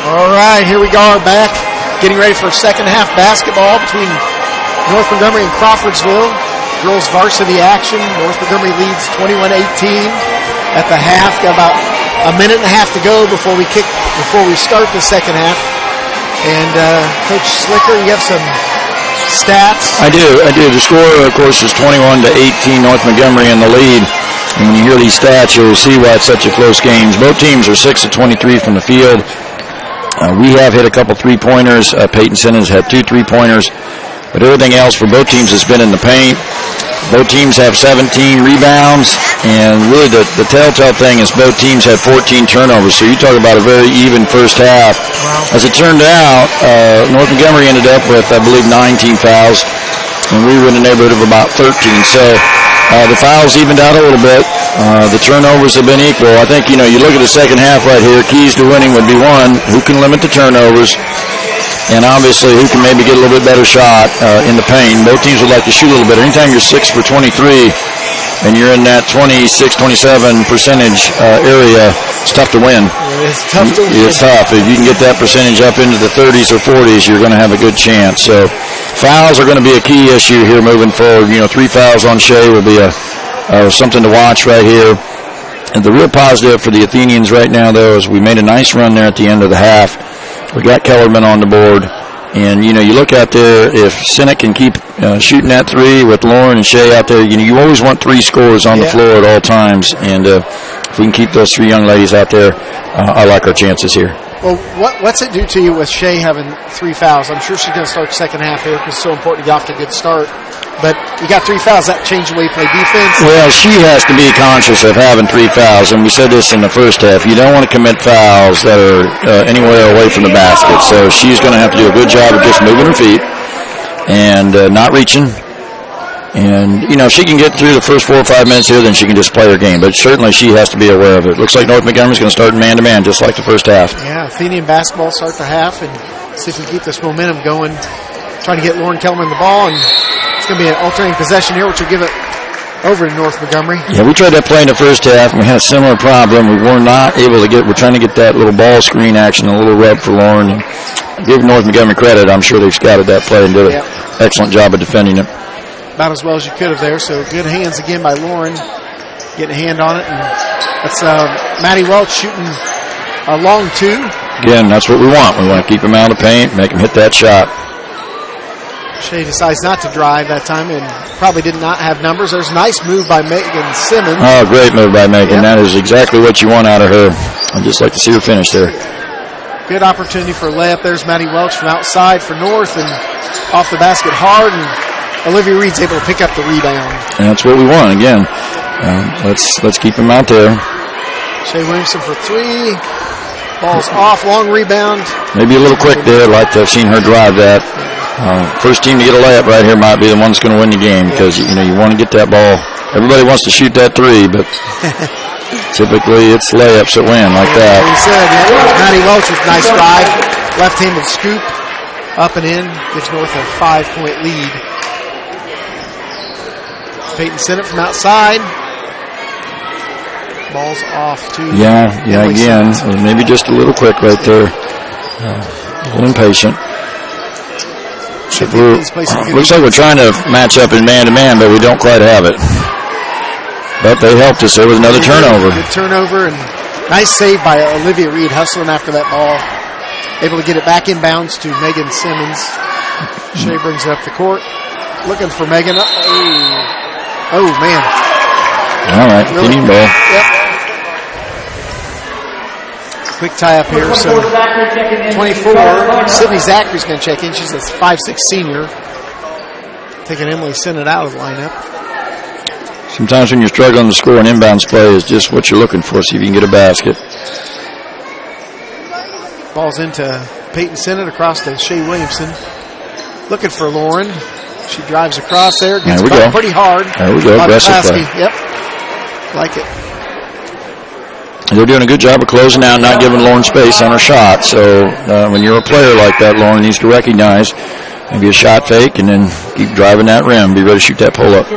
All right, here we go. We're back, getting ready for second half basketball between North Montgomery and Crawfordsville. Girls varsity action. North Montgomery leads 21-18 at the half. Got about a minute and a half to go before we start the second half. And Coach Slicker, you have some stats? I do. The score, of course, is 21-18. North Montgomery in the lead. And when you hear these stats, you'll see why it's such a close game. Both teams are 6 of 23 from the field. We have hit a couple three-pointers. Peyton Simmons had 2 3-pointers. But everything else for both teams has been in the paint. Both teams have 17 rebounds. And really the telltale thing is both teams had 14 turnovers. So you talk about a very even first half. Wow. As it turned out, North Montgomery ended up with, I believe, 19 fouls. And we were in the neighborhood of about 13. So the fouls evened out a little bit. The turnovers have been equal. I think, you look at the second half right here, keys to winning would be one, who can limit the turnovers, and obviously who can maybe get a little bit better shot in the paint. Both teams would like to shoot a little bit. Anytime you're 6 for 23 and you're in that 26-27 percentage area, it's tough to win. It's tough to win. It's tough. If you can get that percentage up into the 30s or 40s, you're going to have a good chance. So fouls are going to be a key issue here moving forward. 3 fouls on Shea will be something to watch right here. And the real positive for the Athenians right now, though, is we made a nice run there at the end of the half. We got Kellerman on the board. And, you look out there, if Sinnott can keep shooting that 3 with Lauren and Shea out there, you always want 3 scorers on the floor at all times. And if we can keep those 3 young ladies out there, I like our chances here. Well, what's it do to you with Shea having 3 fouls? I'm sure she's going to start second half here because it's so important to get off to a good start. But you got 3 fouls. That changed the way you play defense? Well, she has to be conscious of having 3 fouls, and we said this in the first half. You don't want to commit fouls that are anywhere away from the basket. So she's going to have to do a good job of just moving her feet and not reaching. And, if she can get through the first 4 or 5 minutes here, then she can just play her game. But certainly she has to be aware of it. Looks like North Montgomery's going to start man-to-man just like the first half. Yeah, Athenian basketball start the half and see if we can keep this momentum going. Trying to get Lauren Kellerman the ball, and it's going to be an alternating possession here, which will give it over to North Montgomery. Yeah, we tried that play in the first half, and we had a similar problem. We were not able to we're trying to get that little ball screen action, a little rub for Lauren. And give North Montgomery credit. I'm sure they've scouted that play and did an excellent job of defending it. About as well as you could have there. So good hands again by Lauren, getting a hand on it. And that's Maddie Welch shooting a long 2. Again, that's what we want. We want to keep him out of the paint, make him hit that shot. Shea decides not to drive that time and probably did not have numbers. There's a nice move by Megan Simmons. Oh, great move by Megan. Yep. That is exactly what you want out of her. I'd just like to see her finish there. Good opportunity for a layup. There's Maddie Welch from outside for North and off the basket hard, and Olivia Reed's able to pick up the rebound. And that's what we want. Again, let's keep him out there. Shea Williamson for 3. Ball's off. Long rebound. Maybe a little quick there. I'd like to have seen her drive that. First team to get a layup right here might be the one that's going to win the game because, you want to get that ball. Everybody wants to shoot that 3, but typically it's layups that win like that. He said, Maddie Welch with a nice drive. Left-handed scoop. Up and in. Gives North a 5-point lead. Peyton Sinnott from outside. Ball's off to again. Maybe just a little quick right there. A little impatient. Looks like we're trying to match up in man-to-man, but we don't quite have it. But they helped us there with another turnover. Good turnover, and nice save by Olivia Reed, hustling after that ball. Able to get it back inbounds to Megan Simmons. Shea brings it up the court. Looking for Megan. Oh, man. All right, clean ball. Yep. Quick tie-up here. So 24. Sydney Zachary's going to check in. She's a 5'6" senior. Taking Emily Sinnott out of the lineup. Sometimes when you're struggling to score, an inbounds play is just what you're looking for. See if you can get a basket. Ball's into Peyton Sinnott across to Shea Williamson. Looking for Lauren. She drives across there. Gets bumped pretty hard. There we go. Aggressive play. Yep. Like it. They're doing a good job of closing out, not giving Lauren space on her shot. So when you're a player like that, Lauren needs to recognize maybe a shot fake and then keep driving that rim. Be ready to shoot that pull-up.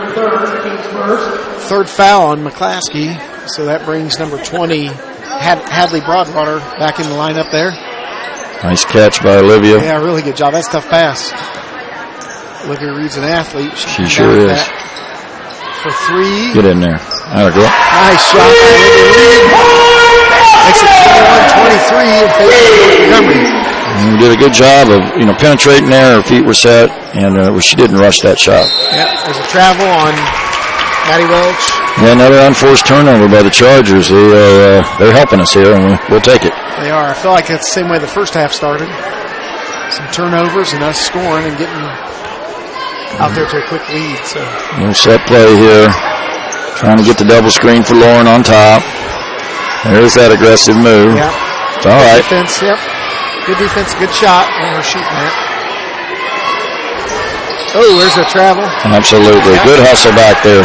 Third foul on McClaskey. So that brings number 20, Hadley Broadwater, back in the lineup there. Nice catch by Olivia. Yeah, really good job. That's a tough pass. Olivia Reed's an athlete. She sure is. For 3. Get in there. There we go. Nice shot by Olivia Reed. Makes it 21-23 in favor of Montgomery. We did a good job of, penetrating there. Her feet were set, and she didn't rush that shot. Yeah, there's a travel on Maddie Welch. Yeah, another unforced turnover by the Chargers. They're helping us here, and we'll take it. They are. I feel like that's the same way the first half started. Some turnovers and us scoring and getting out there to a quick lead. So little set play here. Trying to get the double screen for Lauren on top. There's that aggressive move. Yeah. It's all right. Defense, yep. Good defense, good shot on her shooting that. Oh, there's a travel. Absolutely. Yeah. Good hustle back there.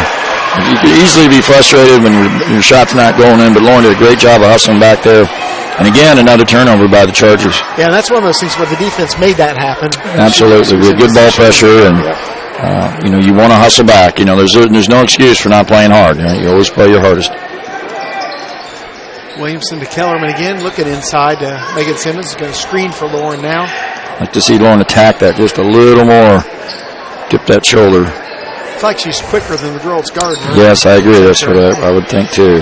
You could easily be frustrated when your shot's not going in, but Lauren did a great job of hustling back there. And again, another turnover by the Chargers. Yeah, and that's one of those things where the defense made that happen. Absolutely. With good ball pressure, and you want to hustle back. There's no excuse for not playing hard. You always play your hardest. Williamson to Kellerman again, looking inside to Megan Simmons. Is going to screen for Lauren now. I'd like to see Lauren attack that just a little more. Dip that shoulder. I feel like she's quicker than the girls guarding her. Yes, I agree. That's what I would think too.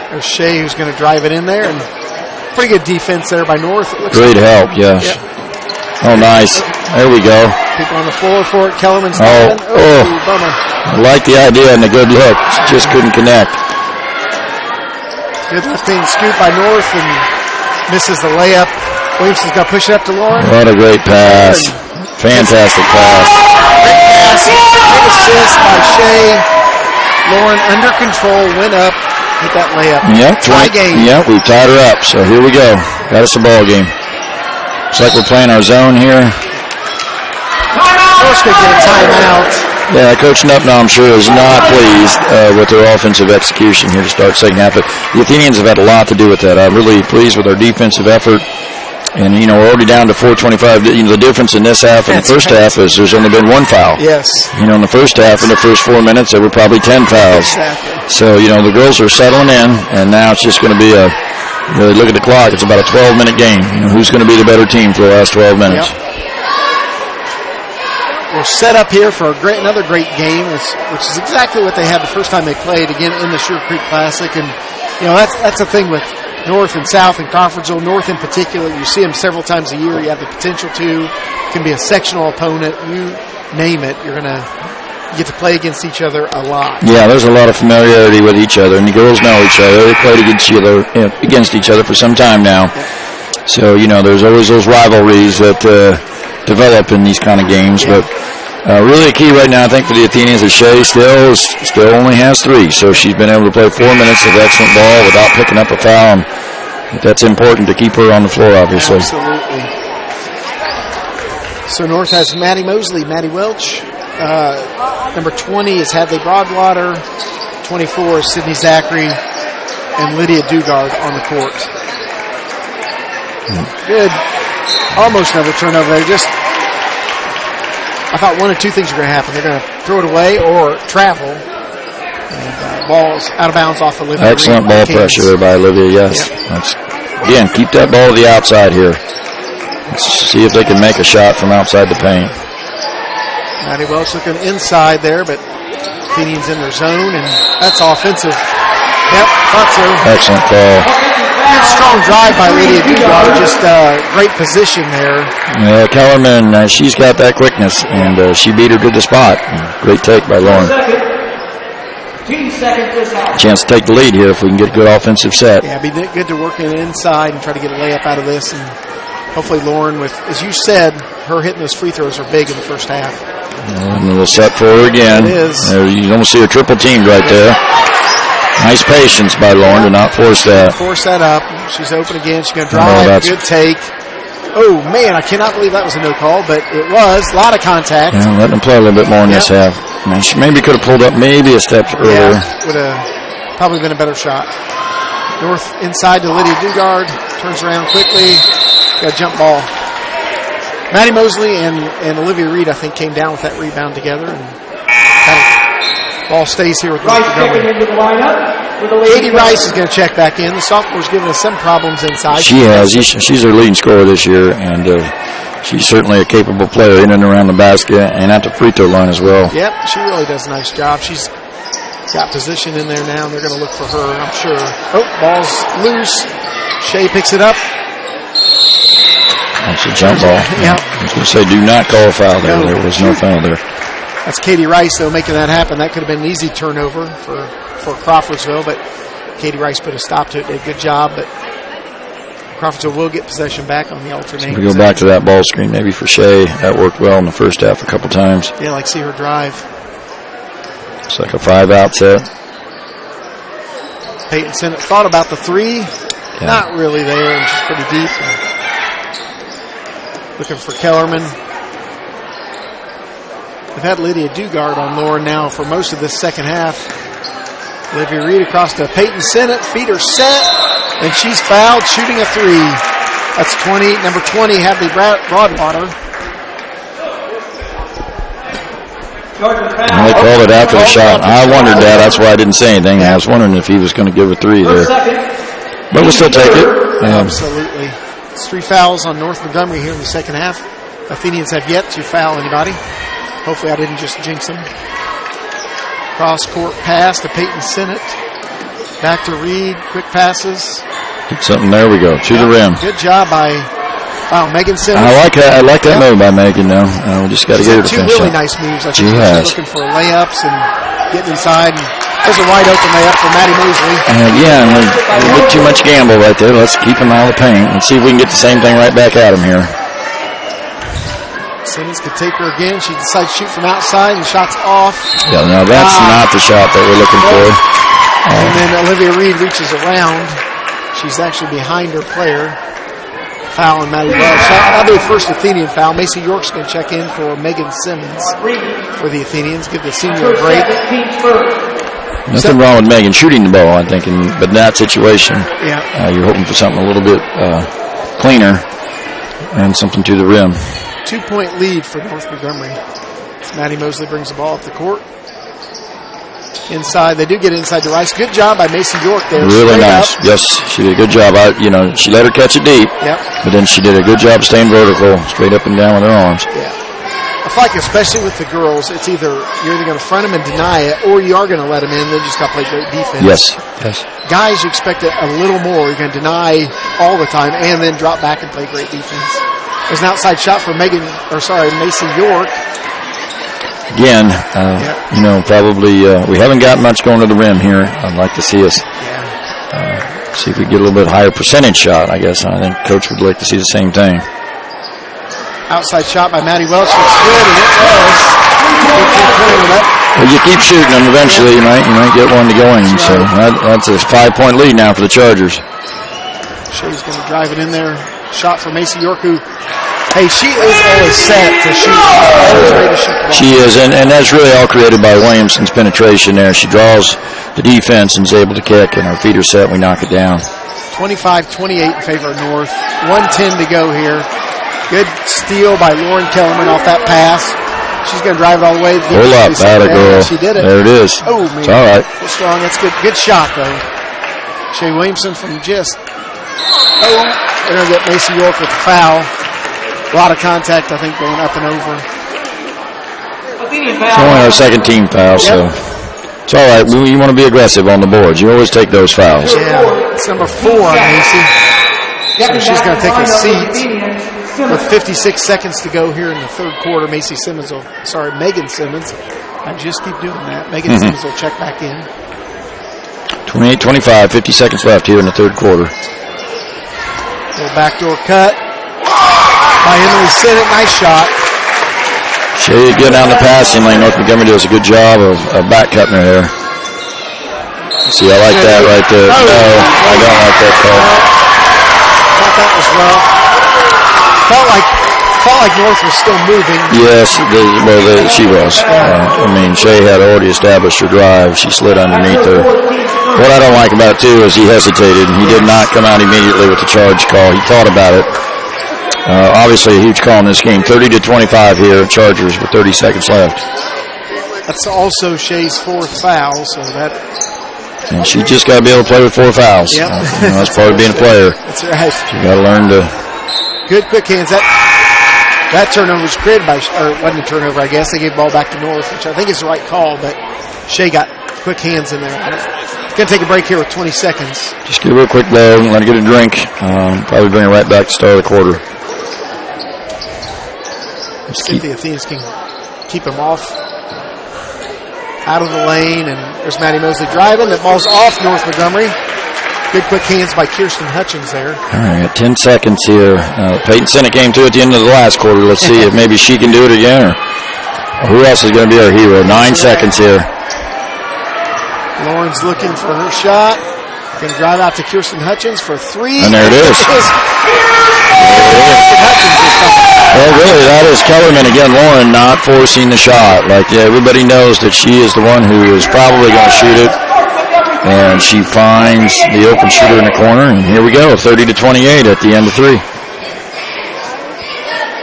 There's Shea who's going to drive it in there, and pretty good defense there by North. Great help, yes. Yep. Oh, nice. There we go. People on the floor for it. Kellerman's bummer. I like the idea and the good look. Just couldn't connect. Good left-hand scoop by North and misses the layup. Williamson's got to push it up to Lauren. What a great pass. Fantastic pass. Great pass. Big assist by Shea. Lauren under control, went up, hit that layup. Yep. Tie game. Yep, we tied her up, so here we go. Got us a ball game. Looks like we're playing our zone here. North's going to get a timeout. Yeah, Coach Nupna, I'm sure, is not pleased with their offensive execution here to start second half. But the Athenians have had a lot to do with that. I'm really pleased with our defensive effort. And, we're already down to 4:25. The difference in this half and the first half is there's only been one foul. Yes. In the first half, in the first 4 minutes, there were probably 10 fouls. Exactly. So, the girls are settling in, and now it's just going to be really look at the clock, it's about a 12-minute game. Who's going to be the better team for the last 12 minutes? Yep. We're set up here for another great game, which is exactly what they had the first time they played, again, in the Sugar Creek Classic. And, that's the thing with North and South and Crawfordsville. North in particular, you see them several times a year. You have the potential to. It can be a sectional opponent. You name it, you're going to get to play against each other a lot. Yeah, there's a lot of familiarity with each other, and the girls know each other. They played against each other for some time now. Yeah. So, there's always those rivalries that develop in these kind of games. Yeah. But really key right now, I think, for the Athenians is Shea still only has 3. So she's been able to play 4 minutes of excellent ball without picking up a foul. And that's important to keep her on the floor, obviously. Absolutely. So North has Maddie Mosley, Maddie Welch. Number 20 is Hadley Broadwater. 24 is Sydney Zachary. And Lydia Dugard on the court. Good. Almost another turnover there. I thought one of two things were going to happen. They're going to throw it away or travel. And ball's out of bounds off of Olivia. Excellent ball pressure there by Olivia, yes. Yep. Again, keep that ball to the outside here. Let's see if they can make a shot from outside the paint. Maddie Welch looking inside there, but Athenians in their zone, and that's offensive. Yep, thought so. Excellent call. Good strong drive by Lydia Dugard, just great position there. Yeah, Kellerman, she's got that quickness, and she beat her to the spot. Great take by Lauren. Chance to take the lead here if we can get a good offensive set. Yeah, it'd be good to work it inside and try to get a layup out of this, and hopefully Lauren, with, as you said, her hitting those free throws are big in the first half. And a little set for her again. It is. You almost see her triple teamed right there. Nice patience by Lauren to not force that. Force that up. She's open again. She's going to drive. Good take. Oh, man, I cannot believe that was a no call, but it was. A lot of contact. Yeah, let them play a little bit more in this half. Man, she maybe could have pulled up maybe a step earlier. Yeah, would have probably been a better shot. North inside to Lydia Dugard. Turns around quickly. Got a jump ball. Maddie Mosley and Olivia Reed, I think, came down with that rebound together. And ball stays here with Montgomery. Into the lineup, for the Lady Katie Rice is going to check back in. The sophomore's giving us some problems inside. She has. She's our leading scorer this year, and she's certainly a capable player in and around the basket and at the free throw line as well. Yep, she really does a nice job. She's got position in there now, and they're going to look for her, I'm sure. Oh, ball's loose. Shea picks it up. That's a jump ball. Yeah. I was going to say, do not call a foul there. There was no foul there. That's Katie Rice, though, making that happen. That could have been an easy turnover for Crawfordsville, but Katie Rice put a stop to it. Did a good job, but Crawfordsville will get possession back on the alternating. So we go back to that ball screen maybe for Shea. That worked well in the first half a couple times. Yeah, like see her drive. It's like a 5-out set. Peyton Sennett thought about the three. Yeah. Not really there, and she's pretty deep. Looking for Kellerman. They've had Lydia Dugard on Lauren now for most of this second half. Olivia Reed across to Peyton Sennett. Feet are set, and she's fouled, shooting a three. That's 20. Number 20, Hadley Broadwater. And they called it after the shot. I wondered that. That's why I didn't say anything. I was wondering if he was going to give a three there. But we'll still take it. Absolutely. It's 3 fouls on North Montgomery here in the second half. Athenians have yet to foul anybody. Hopefully I didn't just jinx them. Cross-court pass to Peyton Sennett. Back to Reed. Quick passes. Keep something. There we go. To the rim. Good job by Megan Simmons. I like that move by Megan now. We just got to get her to two finish really up. nice moves. I She think has. She's looking for layups and getting inside. And there's a wide open layup for Maddie Mosley. And again, a bit too much gamble right there. Let's keep him out of the paint and see if we can get the same thing right back at him here. Simmons could take her again. She decides to shoot from outside and shots off. Yeah, no, that's not the shot that we're looking for. And then Olivia Reed reaches around. She's actually behind her player. Foul on Maddie Welch. That'll be the first Athenian foul. Macy York's going to check in for Megan Simmons for the Athenians. Give the senior a break. Nothing wrong with Megan shooting the ball, I think, but in that situation, you're hoping for something a little bit cleaner and something to the rim. 2-point lead for North Montgomery. As Maddie Mosley brings the ball up the court. Inside, they do get inside to Rice. Good job by Macy York there. Really nice. Yes, she did a good job. She let her catch it deep, but then she did a good job staying vertical, straight up and down with her arms. Yeah. I feel like especially with the girls, it's you're either going to front them and deny it, or you are going to let them in. They just got to play great defense. Yes. Guys, you expect a little more. You're going to deny all the time and then drop back and play great defense. There's an outside shot for Macy York. Again, probably we haven't got much going to the rim here. I'd like to see us see if we get a little bit higher percentage shot, I guess. I think Coach would like to see the same thing. Outside shot by Maddie Welch. Looks good, and it was. Well, you keep shooting them. Eventually, you might get one to go in. That's so that's a 5-point lead now for the Chargers. Shea's going to drive it in there. Shot for Macy York, who, she is always set to shoot. Always ready to shoot the ball. She is, and that's really all created by Williamson's penetration there. She draws the defense and is able to kick, and our feet are set. We knock it down. 25-28 in favor of North. 1:10 to go here. Good steal by Lauren Kellerman off that pass. She's going to drive it all the way. Pull up, atta girl. She did it. There it is. Oh, man. It's all right. It's strong. That's good. Good shot, though. Shea Williamson from just. They're going to get Macy York with the foul. A lot of contact, I think, going up and over. It's only our second team foul, so it's all right. You want to be aggressive on the boards. You always take those fouls. Yeah, it's number 4 on Macy. So she's going to take a seat. With 56 seconds to go here in the third quarter, Megan Simmons. I just keep doing that. Megan Simmons will check back in. 28-25, 50 seconds left here in the third quarter. Little backdoor cut by Emily Sennett. Nice shot. Shea getting out in the passing lane. North Montgomery does a good job of back cutting her there. See, I like that right there. No, I don't like that call. Thought that was rough. Felt like North was still moving. Yes, she was. Shea had already established her drive. She slid underneath her. What I don't like about it, too, is he hesitated. He did not come out immediately with the charge call. He thought about it. Obviously, a huge call in this game. 30-25 here, Chargers with 30 seconds left. That's also Shea's 4th foul, so that And she just got to be able to play with 4 fouls. Yep. That's part of being a player. That's right. You got to learn to. Good quick hands. That turnover was created by, or it wasn't a turnover, I guess. They gave the ball back to North, which I think is the right call, but Shea got quick hands in there. Going to take a break here with 20 seconds. Just get a real quick blow, let her get a drink. Probably bring her right back to start of the quarter. See if the Athenians can keep them off out of the lane. And there's Maddie Mosley driving. That ball's off North Montgomery. Good quick hands by Kirsten Hutchins there. All right, 10 seconds here. Peyton Sinnott came to at the end of the last quarter. Let's see if maybe she can do it again. Or who else is going to be our hero? 9 seconds here. Lauren's looking for her shot. Going to drive out to Kirsten Hutchins for 3. And there it is. Well, really, that is Kellerman again. Lauren not forcing the shot. Like, yeah, everybody knows that she is the one who is probably going to shoot it. And she finds the open shooter in the corner, and here we go, 30-28 at the end of 3.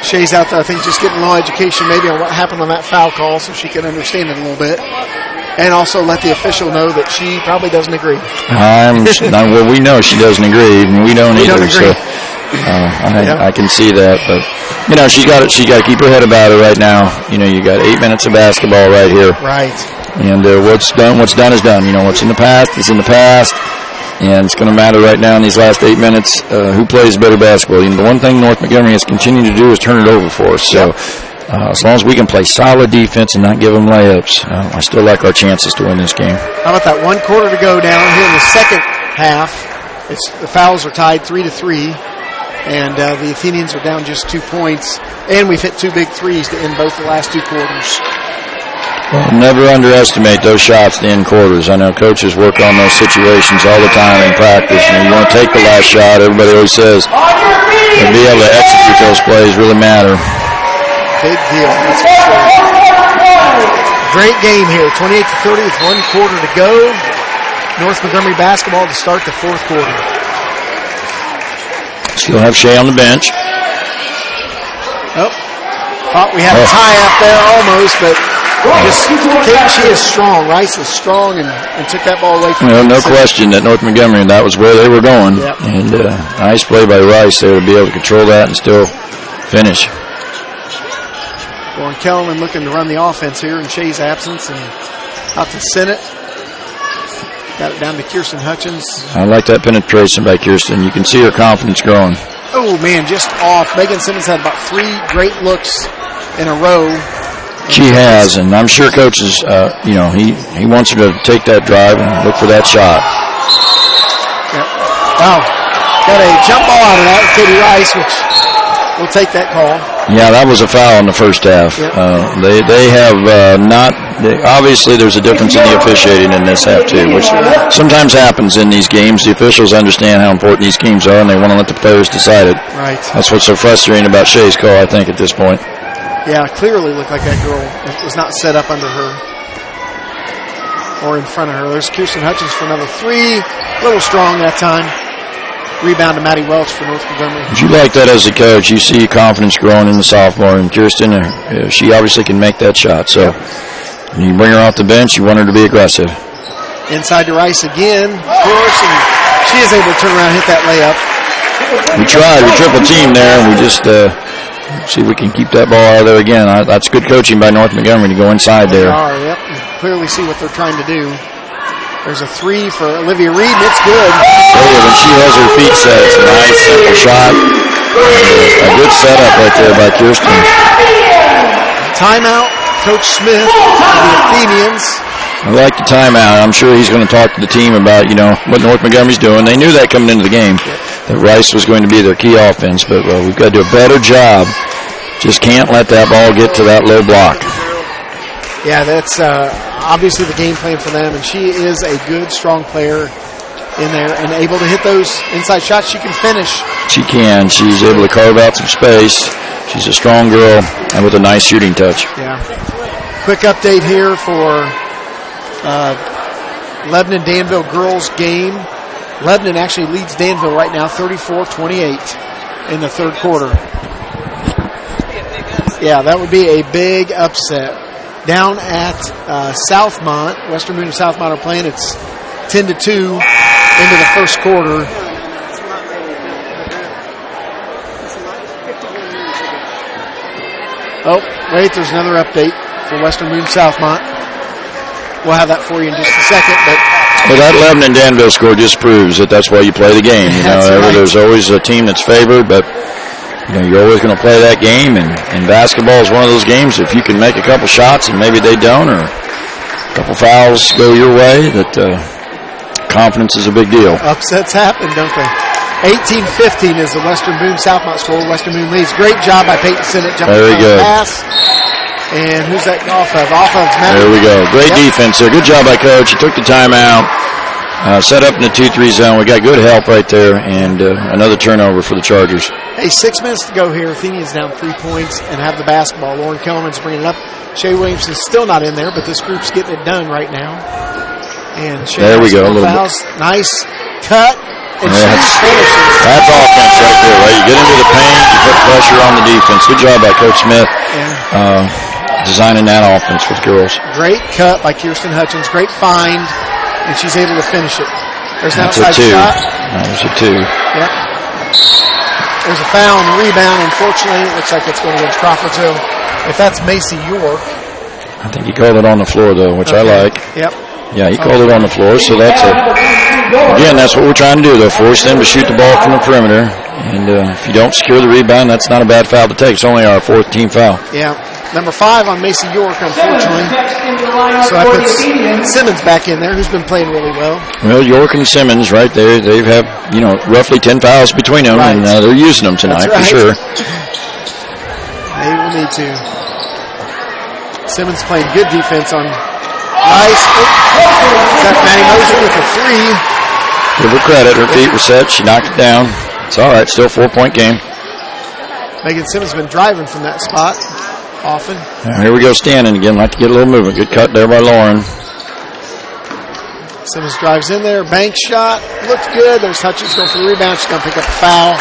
Shea's out there, I think, just getting a little education maybe on what happened on that foul call so she can understand it a little bit. And also let the official know that she probably doesn't agree. Well, we know she doesn't agree, and we don't either. So I can see that, but you know, she got to keep her head about it right now. You know, you got 8 minutes of basketball right here. Right. And what's done is done. You know, what's in the past is in the past, and it's going to matter right now in these last 8 minutes who plays better basketball. You know, the one thing North Montgomery has continued to do is turn it over for us. So as long as we can play solid defense and not give them layups, I still like our chances to win this game. How about that 1 quarter to go down here in the second half? The fouls are tied 3-3, and the Athenians are down just 2 points, and we've hit 2 big threes to end both the last 2 quarters. Well, never underestimate those shots to end quarters. I know coaches work on those situations all the time in practice. You want to take the last shot. Everybody always says, and be able to execute those plays really matter. Big deal, that's for sure. Great game here, 28-30 with 1 quarter to go. North Montgomery basketball to start the 4th quarter. Still have Shea on the bench. Oh, thought we had a tie up there almost, but she is strong. Rice is strong and took that ball away from no question that North Montgomery, that was where they were going. Yep. And nice play by Rice there to be able to control that and still finish. Lauren Kellerman looking to run the offense here in Shea's absence, and out to Sinnott. Got it down to Kirsten Hutchins. I like that penetration by Kirsten. You can see her confidence growing. Oh, man, just off. Megan Simmons had about 3 great looks in a row. She has, and I'm sure coaches, he wants her to take that drive and look for that shot. Yep. Wow. Got a jump ball out of that with Katie Rice, which will take that call. Yeah, that was a foul in the first half. Yep. They have obviously there's a difference in the officiating in this half too, which sometimes happens in these games. The officials understand how important these games are, and they want to let the players decide it. Right. That's what's so frustrating about Shea's call, I think, at this point. Yeah, clearly looked like that girl was not set up under her or in front of her. There's Kirsten Hutchins for another 3. A little strong that time. Rebound to Maddie Welch for North Montgomery. If you like that as a coach, you see confidence growing in the sophomore, and Kirsten, she obviously can make that shot. So you bring her off the bench, you want her to be aggressive. Inside to Rice again, of course, and she is able to turn around and hit that layup. We tried. We triple teamed there, and we just see if we can keep that ball out of there again. That's good coaching by North Montgomery to go inside there. They are, yep. You clearly see what they're trying to do. There's a 3 for Olivia Reed, and it's good. When she has her feet set, it's a nice, simple shot. A good setup right there by Kirsten. Timeout, Coach Smith of the Athenians. I like the timeout. I'm sure he's going to talk to the team about, what North Montgomery's doing. They knew that coming into the game, that Rice was going to be their key offense, but we've got to do a better job. Just can't let that ball get to that low block. Yeah, that's obviously the game plan for them, and she is a good, strong player in there and able to hit those inside shots. She can finish. She can. She's able to carve out some space. She's a strong girl and with a nice shooting touch. Yeah. Quick update here for Lebanon-Danville girls game. Lebanon actually leads Danville right now 34-28 in the 3rd quarter. Yeah, that would be a big upset. Down at Southmont, Western Boone and Southmont are playing. It's 10-2 into the first quarter. Oh, wait, there's another update for Western Boone Southmont. We'll have that for you in just a second. Well, that Lebanon Danville score just proves that that's why you play the game. You know, right. There's always a team that's favored, but you're always going to play that game. And basketball is one of those games. If you can make a couple shots and maybe they don't, or a couple fouls go your way, that confidence is a big deal. Upsets happen, don't they? 18-15 is the Western Boone Southmont score. Western Boone leads. Great job by Peyton Sinnott jumping on the pass. And who's that off of? Off of Matt. There we go. Great defense there. Good job by Coach. He took the timeout, set up in the 2-3 zone. We got good help right there, and another turnover for the Chargers. Hey, 6 minutes to go here. Athenians down 3 points and have the basketball. Lauren Kellerman's bringing it up. Shay Williamson's still not in there, but this group's getting it done right now. And Shay there we go. A little fouls. Nice cut. And that's offense right there, right? You get into the paint, you put pressure on the defense. Good job by Coach Smith designing that offense for the girls. Great cut by Kirsten Hutchins. Great find, and she's able to finish it. There's an That's outside shot. There's a 2. Yep. There's a foul and a rebound. Unfortunately, it looks like it's going against Crawfordsville. If that's Macy York. I think he called it on the floor, though, which I like. Yep. Yeah, he called it on the floor, so that's again, that's what we're trying to do, though, force them to shoot the ball from the perimeter. And if you don't secure the rebound, that's not a bad foul to take. It's only our 4th team foul. Yeah. Number 5 on Macy York, unfortunately. So that puts Simmons back in there, who's been playing really well. Well, York and Simmons, right there, they have, roughly 10 fouls between them, right. And they're using them tonight, right. for sure. They will need to. Simmons playing good defense on. Nice. That's Maddie Moser with the 3. Give her credit. Her feet were set. She knocked it down. It's all right. Still 4-point game. Megan Simmons has been driving from that spot often. Now, here we go standing again. Like to get a little movement. Good cut there by Lauren. Simmons drives in there. Bank shot. Looked good. There's Hutchins going for the rebound. She's going to pick up a foul.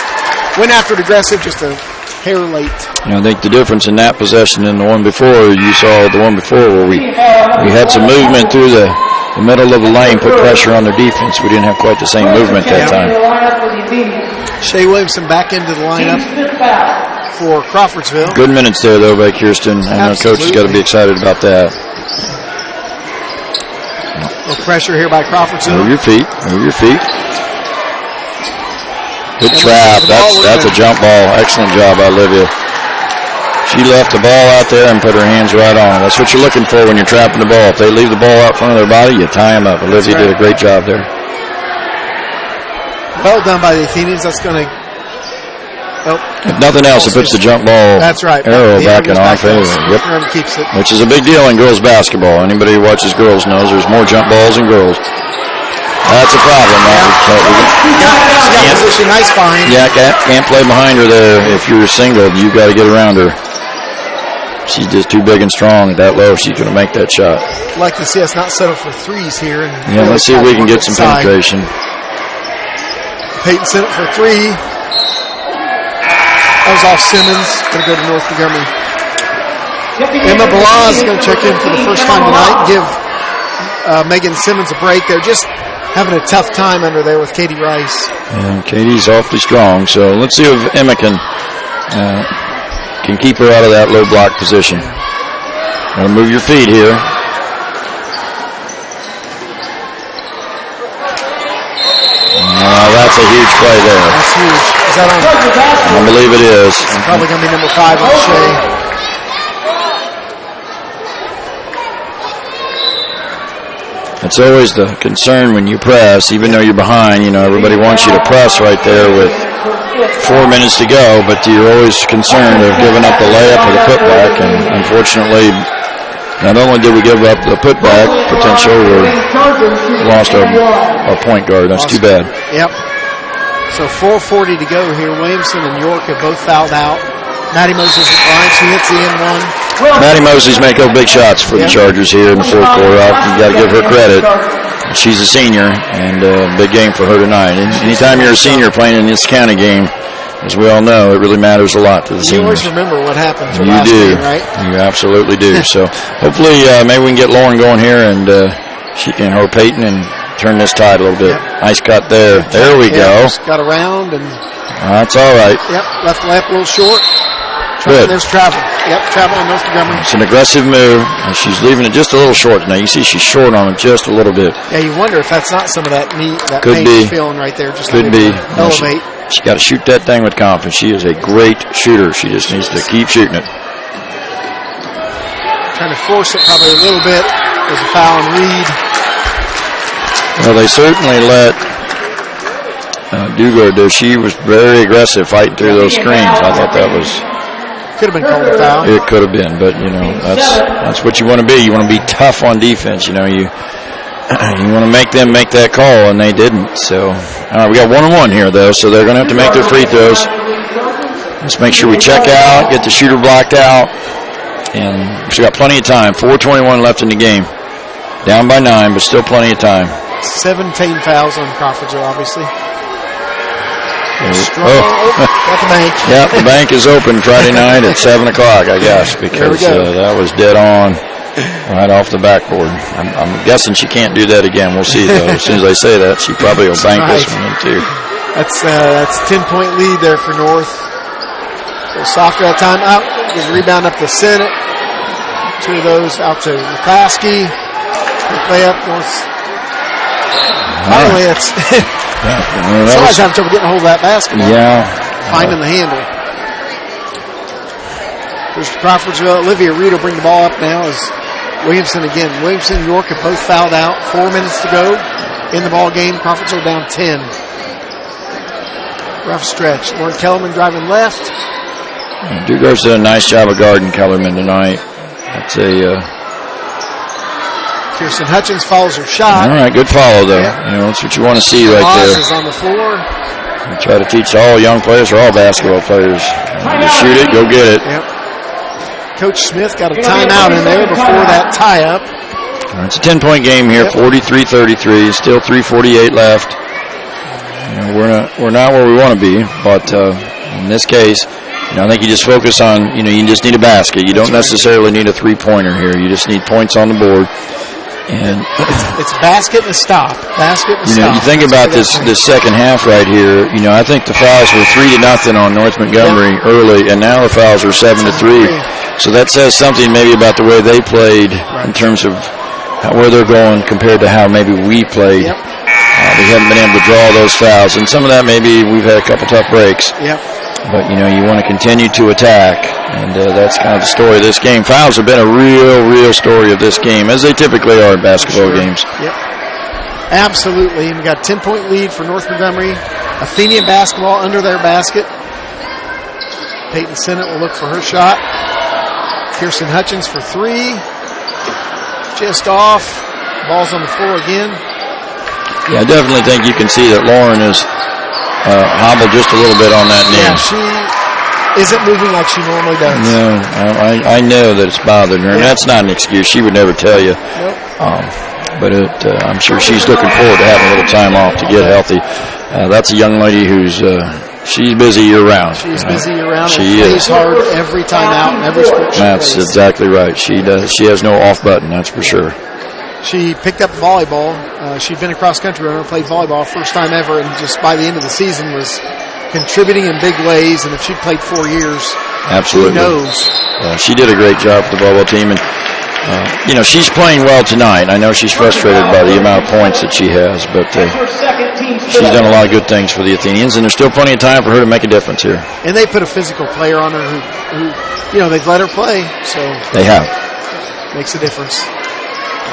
Went after it aggressive. Just a hair late. I think the difference in that possession and the one before, you saw the one before where we had some movement through the middle of the lane, put pressure on their defense. We didn't have quite the same movement that time. Shay Williamson back into the lineup for Crawfordsville. Good minutes there, though, by Kirsten. I know Coach has got to be excited about that. No pressure here by Crawfordsville. Move your feet. Move your feet. Good trap. That's a jump ball. Excellent job by Olivia. She left the ball out there and put her hands right on it. That's what you're looking for when you're trapping the ball. If they leave the ball out front of their body, you tie them up. Olivia did a great job there. Well done by the Athenians. That's going to... If nothing else, it puts the jump ball arrow back in our favor. Yep. Keeps it. Which is a big deal in girls basketball. Anybody who watches girls knows there's more jump balls than girls. That's a problem, right? So nice find. Yeah, can't play behind her there. If you're single, you've got to get around her. She's just too big and strong at that low. She's going to make that shot. I'd like to see us not settle for threes here. Yeah, let's see if we can get some penetration. Peyton sent it for 3. That was off Simmons. Going to go to North Montgomery. Emma Balaz is going to check in for the first time tonight and give Megan Simmons a break. They're just having a tough time under there with Katie Rice. Yeah, Katie's awfully strong. So let's see if Emma can keep her out of that low block position. Gotta move your feet here. That's a huge play there. That's huge. Is that on? I believe it is. It's probably going to be number 5 on Shea. It's always the concern when you press, even though you're behind. Everybody wants you to press right there with 4 minutes to go, but you're always concerned of giving up the layup or the putback. And unfortunately, not only did we give up the putback potential, we lost our point guard. That's too bad. Yep. So 4:40 to go here. Williamson and York have both fouled out. Maddie Moses is fine. She hits the end one. Maddie Moses make up big shots for the Chargers here in the fourth quarter. You got to give her credit. She's a senior, and big game for her tonight. And anytime you're a senior playing in this county game, as we all know, it really matters a lot to the seniors. You always remember what happened for you last do. game, right? You absolutely do. So hopefully maybe we can get Lauren going here, and she can, or Peyton, and turn this tide a little bit. Yep. Nice cut there. There we go. Just got around and. That's all right. Yep, left lap a little short. Good. There's travel. Yep, travel on North Montgomery. It's an aggressive move, and she's leaving it just a little short. Now you see she's short on it just a little bit. Yeah, you wonder if that's not some of that knee, that could pain be. she's feeling right there. Just could be. Elevate. She got to shoot that thing with confidence. She is a great shooter. She just needs to keep shooting it. Trying to force it probably a little bit. There's a foul on Reed. Well, they certainly let Dugard do. She was very aggressive fighting through those screens. I thought that was. Could have been called a foul. It could have been, but that's what you want to be. You want to be tough on defense. You want to make them make that call, and they didn't. So, all right, we got 1-on-1 here though, so they're going to have to make their free throws. Let's make sure we check out, get the shooter blocked out, and we got plenty of time. 4:21 left in the game. Down by 9, but still plenty of time. 17 fouls on Crawfordsville, obviously. Got the bank. Yeah, the bank is open Friday night at 7 o'clock, I guess, because that was dead on right off the backboard. I'm guessing she can't do that again. We'll see, though. As soon as I say that, she probably will bank this one in, too. That's a 10-point lead there for North. So softer that time out. Gives a rebound up to Sennett. 2 of those out to McClaskey. Play up North. Finally, it's somebody's having trouble getting a hold of that basketball. Yeah. Finding the handle. Here's Crawfordsville. Olivia Reed will bring the ball up now as Williamson again. Williamson and York have both fouled out. 4 minutes to go in the ball game. Crawfordsville down 10. Rough stretch. Lauren Kellerman driving left. Dugard's done a nice job of guarding Kellerman tonight. That's Kirsten Hutchins follows her shot. All right, good follow, though. Yep. That's what you want to see right there. Is on the floor. We try to teach all young players or all basketball players. You shoot it, go get it. Yep. Coach Smith got a timeout in there before that tie-up. It's a 10-point game here, 43-33. Still 3:48 left. We're not where we want to be, but in this case, I think you just focus on, you just need a basket. You don't necessarily need a three-pointer here. You just need points on the board. And it's basket and a stop. Basket and stop. You think about this second half right here. I think the fouls were 3-0 on North Montgomery early, and now the fouls are 7-3. So that says something maybe about the way they played in terms of where they're going compared to how maybe we played. Yep. We haven't been able to draw those fouls, and some of that maybe we've had a couple tough breaks. Yep. But, you want to continue to attack, and that's kind of the story of this game. Fouls have been a real story of this game, as they typically are in basketball games. Yep. Absolutely. And we got a 10-point lead for North Montgomery. Athenian basketball under their basket. Peyton Sennett will look for her shot. Kirsten Hutchins for 3. Just off. Ball's on the floor again. Yeah, I definitely think you can see that Lauren is hobbled just a little bit on that knee. Yeah, she isn't moving like she normally does. No, I know that it's bothering her, and that's not an excuse. She would never tell you. Nope. But I'm sure she's looking forward to having a little time off to get healthy. That's a young lady who's she's busy year-round. She's busy year-round. She plays hard every time out in every sport she That's plays. Exactly right. She does. She has no off button, that's for sure. She picked up volleyball. She'd been a cross-country runner, played volleyball first time ever, and just by the end of the season was contributing in big ways. And if she'd played 4 years, absolutely, who knows? She did a great job for the volleyball team, and she's playing well tonight. I know she's frustrated by the amount of points that she has, but she's done a lot of good things for the Athenians, and there's still plenty of time for her to make a difference here. And they put a physical player on her who they've let her play, so they have. Makes a difference.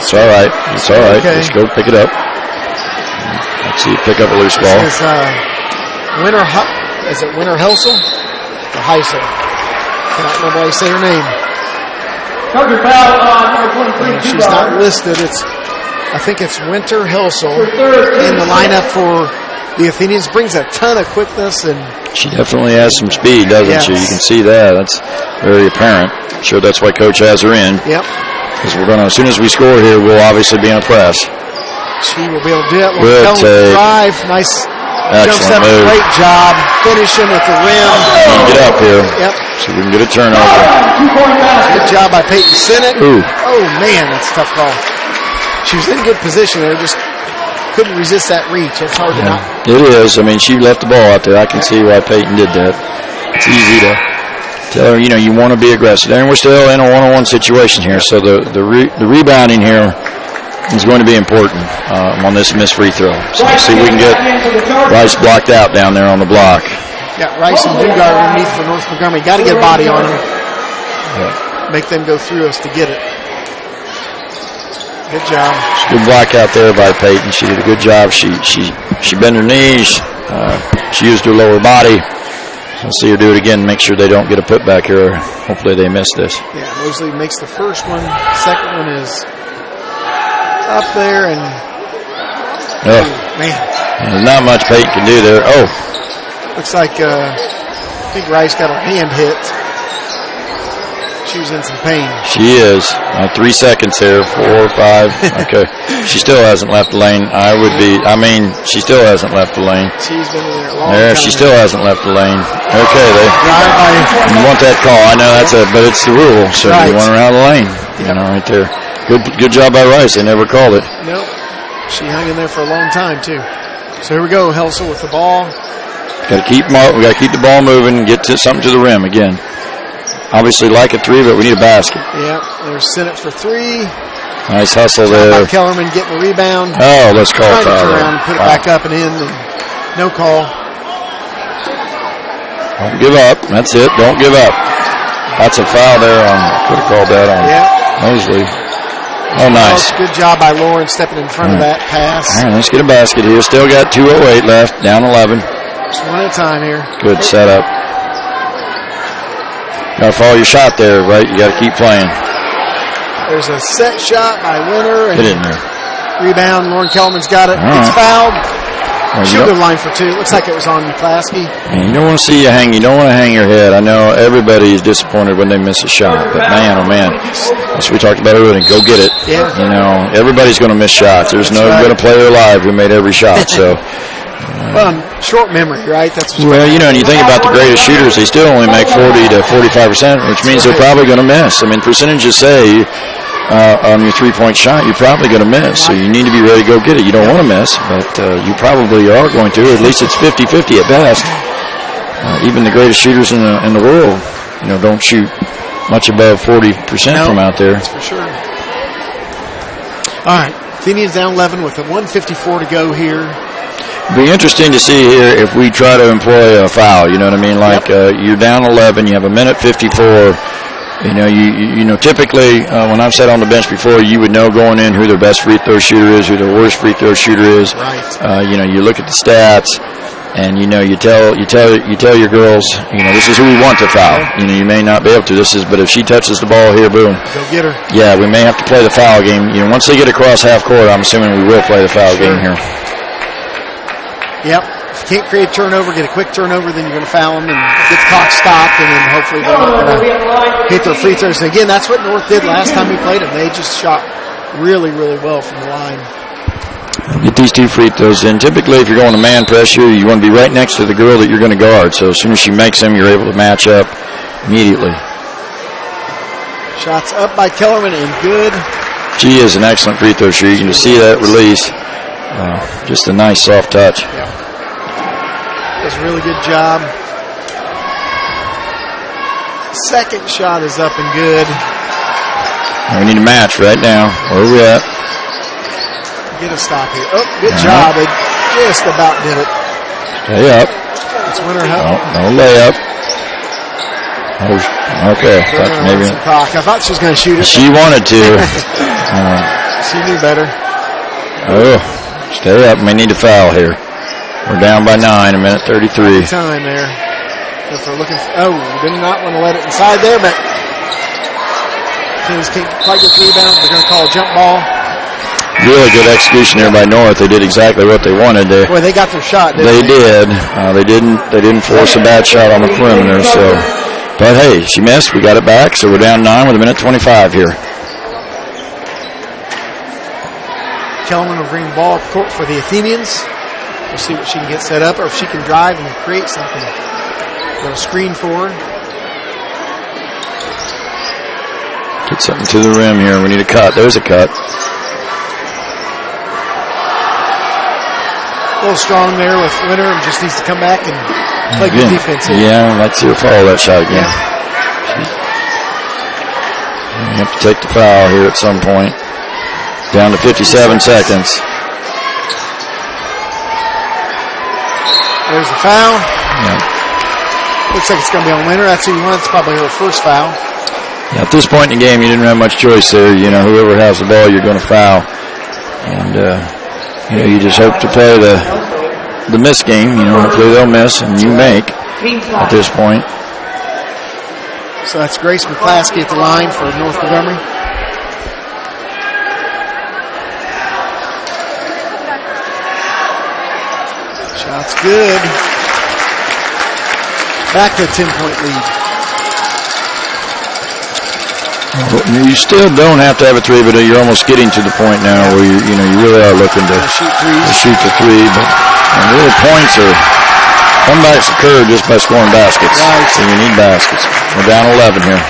It's all right. It's all right. Okay. Let's go pick it up. Let's see. Pick up a loose ball. This is Winter Helsel or Heisel? Cannot remember how you say her name. Charger foul on number 23. She's not listed. I think it's Winter Helsel in the lineup for the Athenians. Brings a ton of quickness, and she definitely has some speed, doesn't she? You can see that. That's very apparent. I'm sure that's why Coach has her in. Yep. Because as soon as we score here, we'll obviously be in a press. She will be able to do it. We'll take drive. Nice. Excellent move. Great job finishing at the rim. Get up here. Yep. So we can get a turnover. Good job by Peyton Sennett. Ooh. Oh, man, that's a tough call. She was in good position there, just couldn't resist that reach. It's hard to not. It is. I mean, she left the ball out there. I can see why Peyton did that. It's easy to tell her, you want to be aggressive. And we're still in a one-on-one situation here, so the rebounding here is going to be important on this missed free throw. So let's see if we can get Rice blocked out down there on the block. Yeah, Rice and Dugard underneath for North Montgomery. Got to get a body on him. Yeah. Make them go through us to get it. Good job. Good block out there by Peyton. She did a good job. She bent her knees. She used her lower body. Let's see her do it again. Make sure they don't get a putback here. Hopefully they miss this. Yeah, Mosley makes the first one. Second one is up there and man. There's not much Peyton can do there. Oh. Looks like I think Rice got her hand hit. She was in some pain. She is. 3 seconds here. 4 or 5. Okay. She still hasn't left the lane. She still hasn't left the lane. She's been in there a long time. She still hasn't left the lane. Okay. You want that call. I know but it's the rule. So you want her out of the lane. Right there. Good job by Rice. They never called it. Nope. She hung in there for a long time, too. So here we go. Helsel with the ball. We got to keep the ball moving and get something to the rim again. Obviously like a 3, but we need a basket. Yeah, there's Sinnott for 3. Nice hustle there. Kellerman getting a rebound. Oh, let's call a foul. Turn around and put it back up and in. And no call. Don't give up. That's it. Don't give up. That's a foul there. Could have called that on Mosley. Oh, nice. Good job by Lauren stepping in front of that pass. All right, let's get a basket here. Still got 2:08 left. Down 11. Just one at a time here. Good setup. Got to follow your shot there, right? You got to keep playing. There's a set shot by Winter. Get in there. Rebound. Lauren Kellerman's got it. It's fouled. She'll go line for 2. Looks like it was on Klasky. You don't want to see you hang. You don't want to hang your head. I know everybody is disappointed when they miss a shot, but man, oh man, that's what we talked about earlier. Go get it. Yeah. Everybody's going to miss shots. There's no going to player alive who made every shot. So. Short memory, right? That's and you think about the greatest shooters, they still only make 40 to 45%, which means they're probably going to miss. I mean, percentages say on your three-point shot, you're probably going to miss. So you need to be ready to go get it. You don't want to miss, but you probably are going to. At least it's 50-50 at best. Even the greatest shooters in the world, don't shoot much above 40% from out there. That's for sure. All right, Athenians down 11 with 1:54 to go here. Be interesting to see here if we try to employ a foul. You know what I mean? Like you're down 11, you have 1:54. Typically when I've sat on the bench before, you would know going in who their best free throw shooter is, who their worst free throw shooter is. Right. You look at the stats, and you tell your girls, this is who we want to foul. You may not be able to. But if she touches the ball here, boom. Go get her. Yeah, we may have to play the foul game. Once they get across half court, I'm assuming we will play the foul game here. Yep. If you can't create a turnover, get a quick turnover, then you're going to foul them and get the clock stopped, and then hopefully they're not going to hit their free throws. And again, that's what North did last time we played them. They just shot really, really well from the line. Get these 2 free throws in. Typically, if you're going to man pressure, you want to be right next to the girl that you're going to guard. So as soon as she makes them, you're able to match up immediately. Shots up by Kellerman and good. She is an excellent free throw shooter. You can just see that release. Just a nice soft touch. Yeah. Does a really good job. Second shot is up and good. We need a match right now. Where are we at? Get a stop here. Oh, good job. They just about did it. Stay up. It's Winter help. No layup. Okay. I thought she was going to shoot it. She wanted to. She knew better. Oh. Stay up. We need a foul here. We're down by 9, 1:33. Time there. If we're looking did not want to let it inside there, but Kings can't quite get the rebound. They're going to call a jump ball. Really good execution there by North. They did exactly what they wanted there. Boy, they got their shot, didn't they? They didn't force a bad shot on the perimeter. So, but hey, she missed. We got it back. So we're down 9 with 1:25 here. Kellerman will bring the ball up court for the Athenians. We'll see what she can get set up, or if she can drive and create something. Little screen for her. Get something to the rim here. We need a cut. There's a cut. little strong there with Winter and just needs to come back and play good defense here. Yeah, let's see her follow that shot again. Yeah. You have to take the foul here at some point. Down to 57 seconds. There's the foul. Yeah. Looks like it's going to be on Winter. That's who you want. It's probably her first foul. Yeah, at this point in the game, you didn't have much choice there. You know, whoever has the ball, you're going to foul. And, you know, you just hope to play the miss game. You know, hopefully they'll miss and you make at this point. So that's Grace McClaskey at the line for North Montgomery. Shot's good. Back to a 10-point lead. You still don't have to have a three, but you're almost getting to the point now where you really are looking to shoot the three. But really points are comebacks occur just by scoring baskets. Right. So you need baskets. We're down 11 here.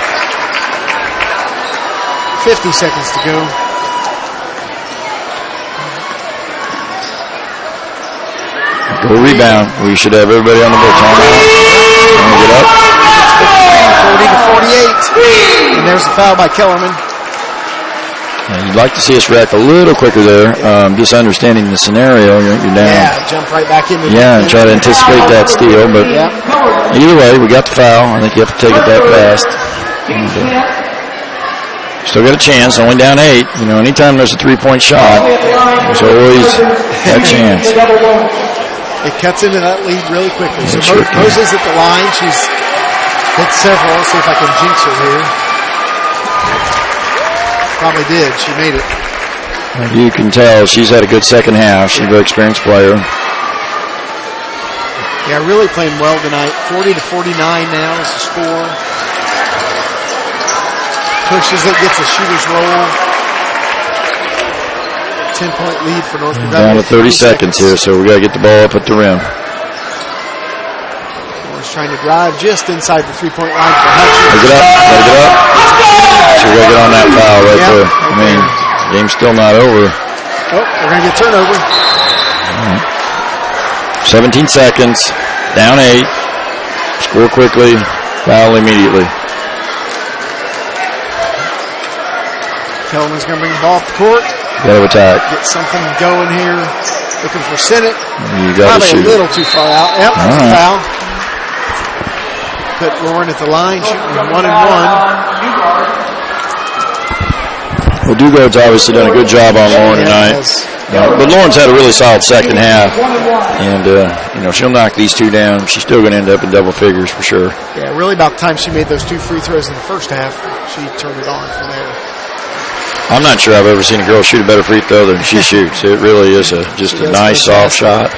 50 seconds to go. Go rebound. We should have everybody on the board. Get up. 40-48. And there's the foul by Kellerman. You'd like to see us react a little quicker there. Just understanding the scenario. You're down. Yeah, jump right back into the and try to anticipate that steal. But either way, we got the foul. I think you have to take it that fast. And, still got a chance. Only down 8. You know, anytime there's a three-point shot, there's always that chance. It cuts into that lead really quickly. So Sure Moses at the line. She's hit several. Let's see if I can jinx her here. Probably did. She made it. You can tell she's had a good second half. She's a very experienced player. Yeah, really playing well tonight. 40-49 now is the score. Pushes it, gets a shooter's roll. 10-point lead for North Montgomery. Down to 30 seconds here, so we got to get the ball up at the rim. Moore's trying to drive just inside the three-point line for Hutchins. Get up. Gotta get up. So we got to get on that foul right there. I mean, the game's still not over. Oh, we're going to get turnover. All right. 17 seconds. Down 8. Score quickly. Foul immediately. Kellerman's going to bring the ball up the court. Got to attack. Get something going here. Looking for Sennett. You got to shoot. Probably a little too far out. Yep, that's a foul. Put Lauren at the line, shooting 1-1. Well, Dugard's obviously done a good job on Lauren tonight. But Lauren's had a really solid second half. And, she'll knock these two down. She's still going to end up in double figures for sure. Yeah, really about the time she made those 2 free throws in the first half, she turned it on from there. I'm not sure I've ever seen a girl shoot a better free throw than she shoots. It really is just a nice, soft shot.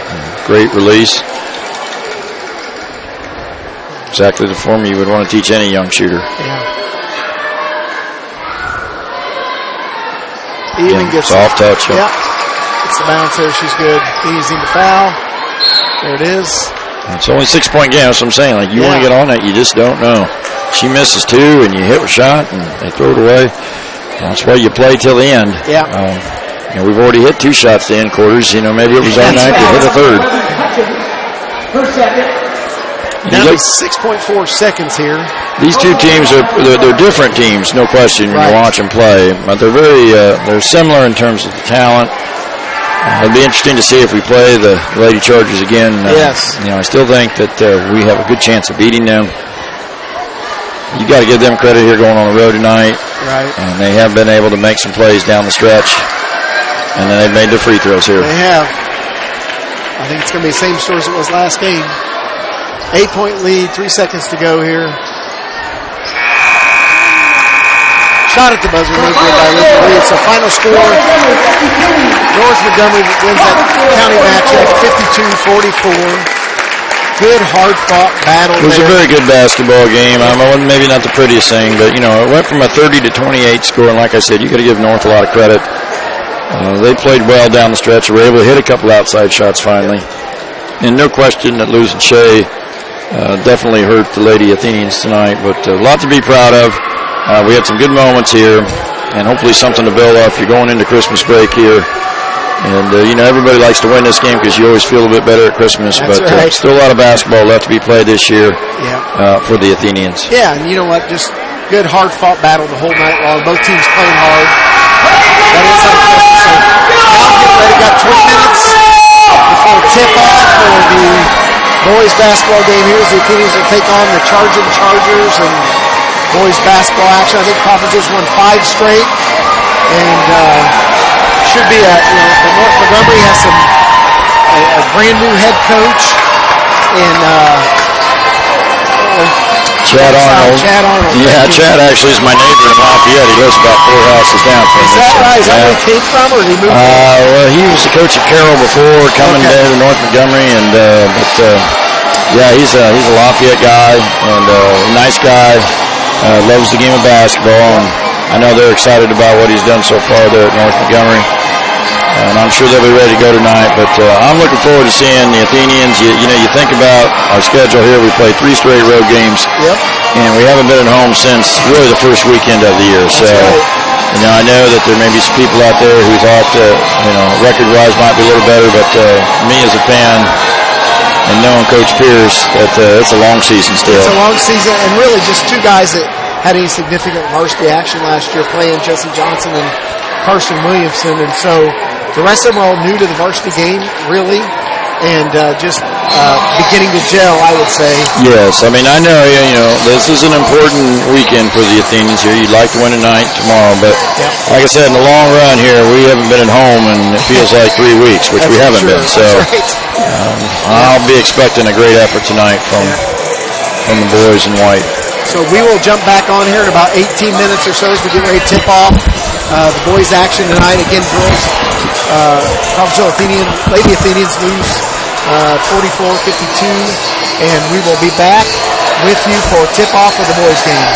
Great release. Exactly the form you would want to teach any young shooter. Yeah. Even gets soft touch. Yep. It's the bounce there. She's good. Easy to foul. There it is. It's only 6-point game. That's what I'm saying. Like, you want to get on that, you just don't know. She misses 2 and you hit a shot and they throw it away. That's why you play till the end. Yeah. We've already hit 2 shots to end quarters. Maybe it was our night to hit a third. Now 6.4 seconds here. These two teams they're different teams, no question, when you watch them play. But they're similar in terms of the talent. It'd be interesting to see if we play the Lady Chargers again. Yes. I still think that we have a good chance of beating them. You got to give them credit here going on the road tonight. Right. And they have been able to make some plays down the stretch. And then they've made their free throws here. They have. I think it's going to be the same score as it was last game. 8-point lead, 3 seconds to go here. Shot at the buzzer, no good by Olivia Reed. So final score, North Montgomery wins that county matchup 52-44. Good, hard-fought battle. It was a very good basketball game. Maybe not the prettiest thing, but, it went from a 30-28 score, and like I said, you got to give North a lot of credit. They played well down the stretch. They were able to hit a couple outside shots finally. And no question that losing Shea definitely hurt the Lady Athenians tonight, but a lot to be proud of. We had some good moments here, and hopefully something to build off. You're going into Christmas break here, And, everybody likes to win this game because you always feel a bit better at Christmas. That's but right. Still a lot of basketball left to be played this year for the Athenians. Yeah, and you know what? Just good, hard-fought battle the whole night long. Both teams playing hard. That is our question. So now get ready. Got 20 minutes before tip-off for the boys basketball game. Here's the Athenians will take on the Charging Chargers and boys basketball action. I think Crawfordsville's won 5 straight, and should be the North Montgomery has a brand new head coach and Chad Arnold. Yeah, Chad actually is my neighbor in Lafayette. He lives about 4 houses down from me. Is that right? Is that where he came from, or did he move? Well, he was the coach at Carroll before coming down to North Montgomery, and he's a Lafayette guy and a nice guy. Loves the game of basketball, and I know they're excited about what he's done so far there at North Montgomery. And I'm sure they'll be ready to go tonight. But I'm looking forward to seeing the Athenians. You think about our schedule here. We played 3 straight road games. Yep. And we haven't been at home since really the first weekend of the year. So, I know that there may be some people out there who thought that, record-wise might be a little better. But me as a fan and knowing Coach Pierce, that it's a long season still. It's a long season. And really just 2 guys that had any significant varsity action last year playing, Jesse Johnson and Carson Williamson. And so the rest of them are all new to the varsity game, really, and just beginning to gel, I would say. Yes, I mean, I know, this is an important weekend for the Athenians here. You'd like to win tonight, tomorrow, but like I said, in the long run here, we haven't been at home, and it feels like 3 weeks, which we haven't been. So I'll be expecting a great effort tonight from the boys in white. So we will jump back on here in about 18 minutes or so as we get ready to tip off the boys' action tonight. Again, girls, Lady Athenians lose 44-52, and we will be back with you for tip-off of the boys' game.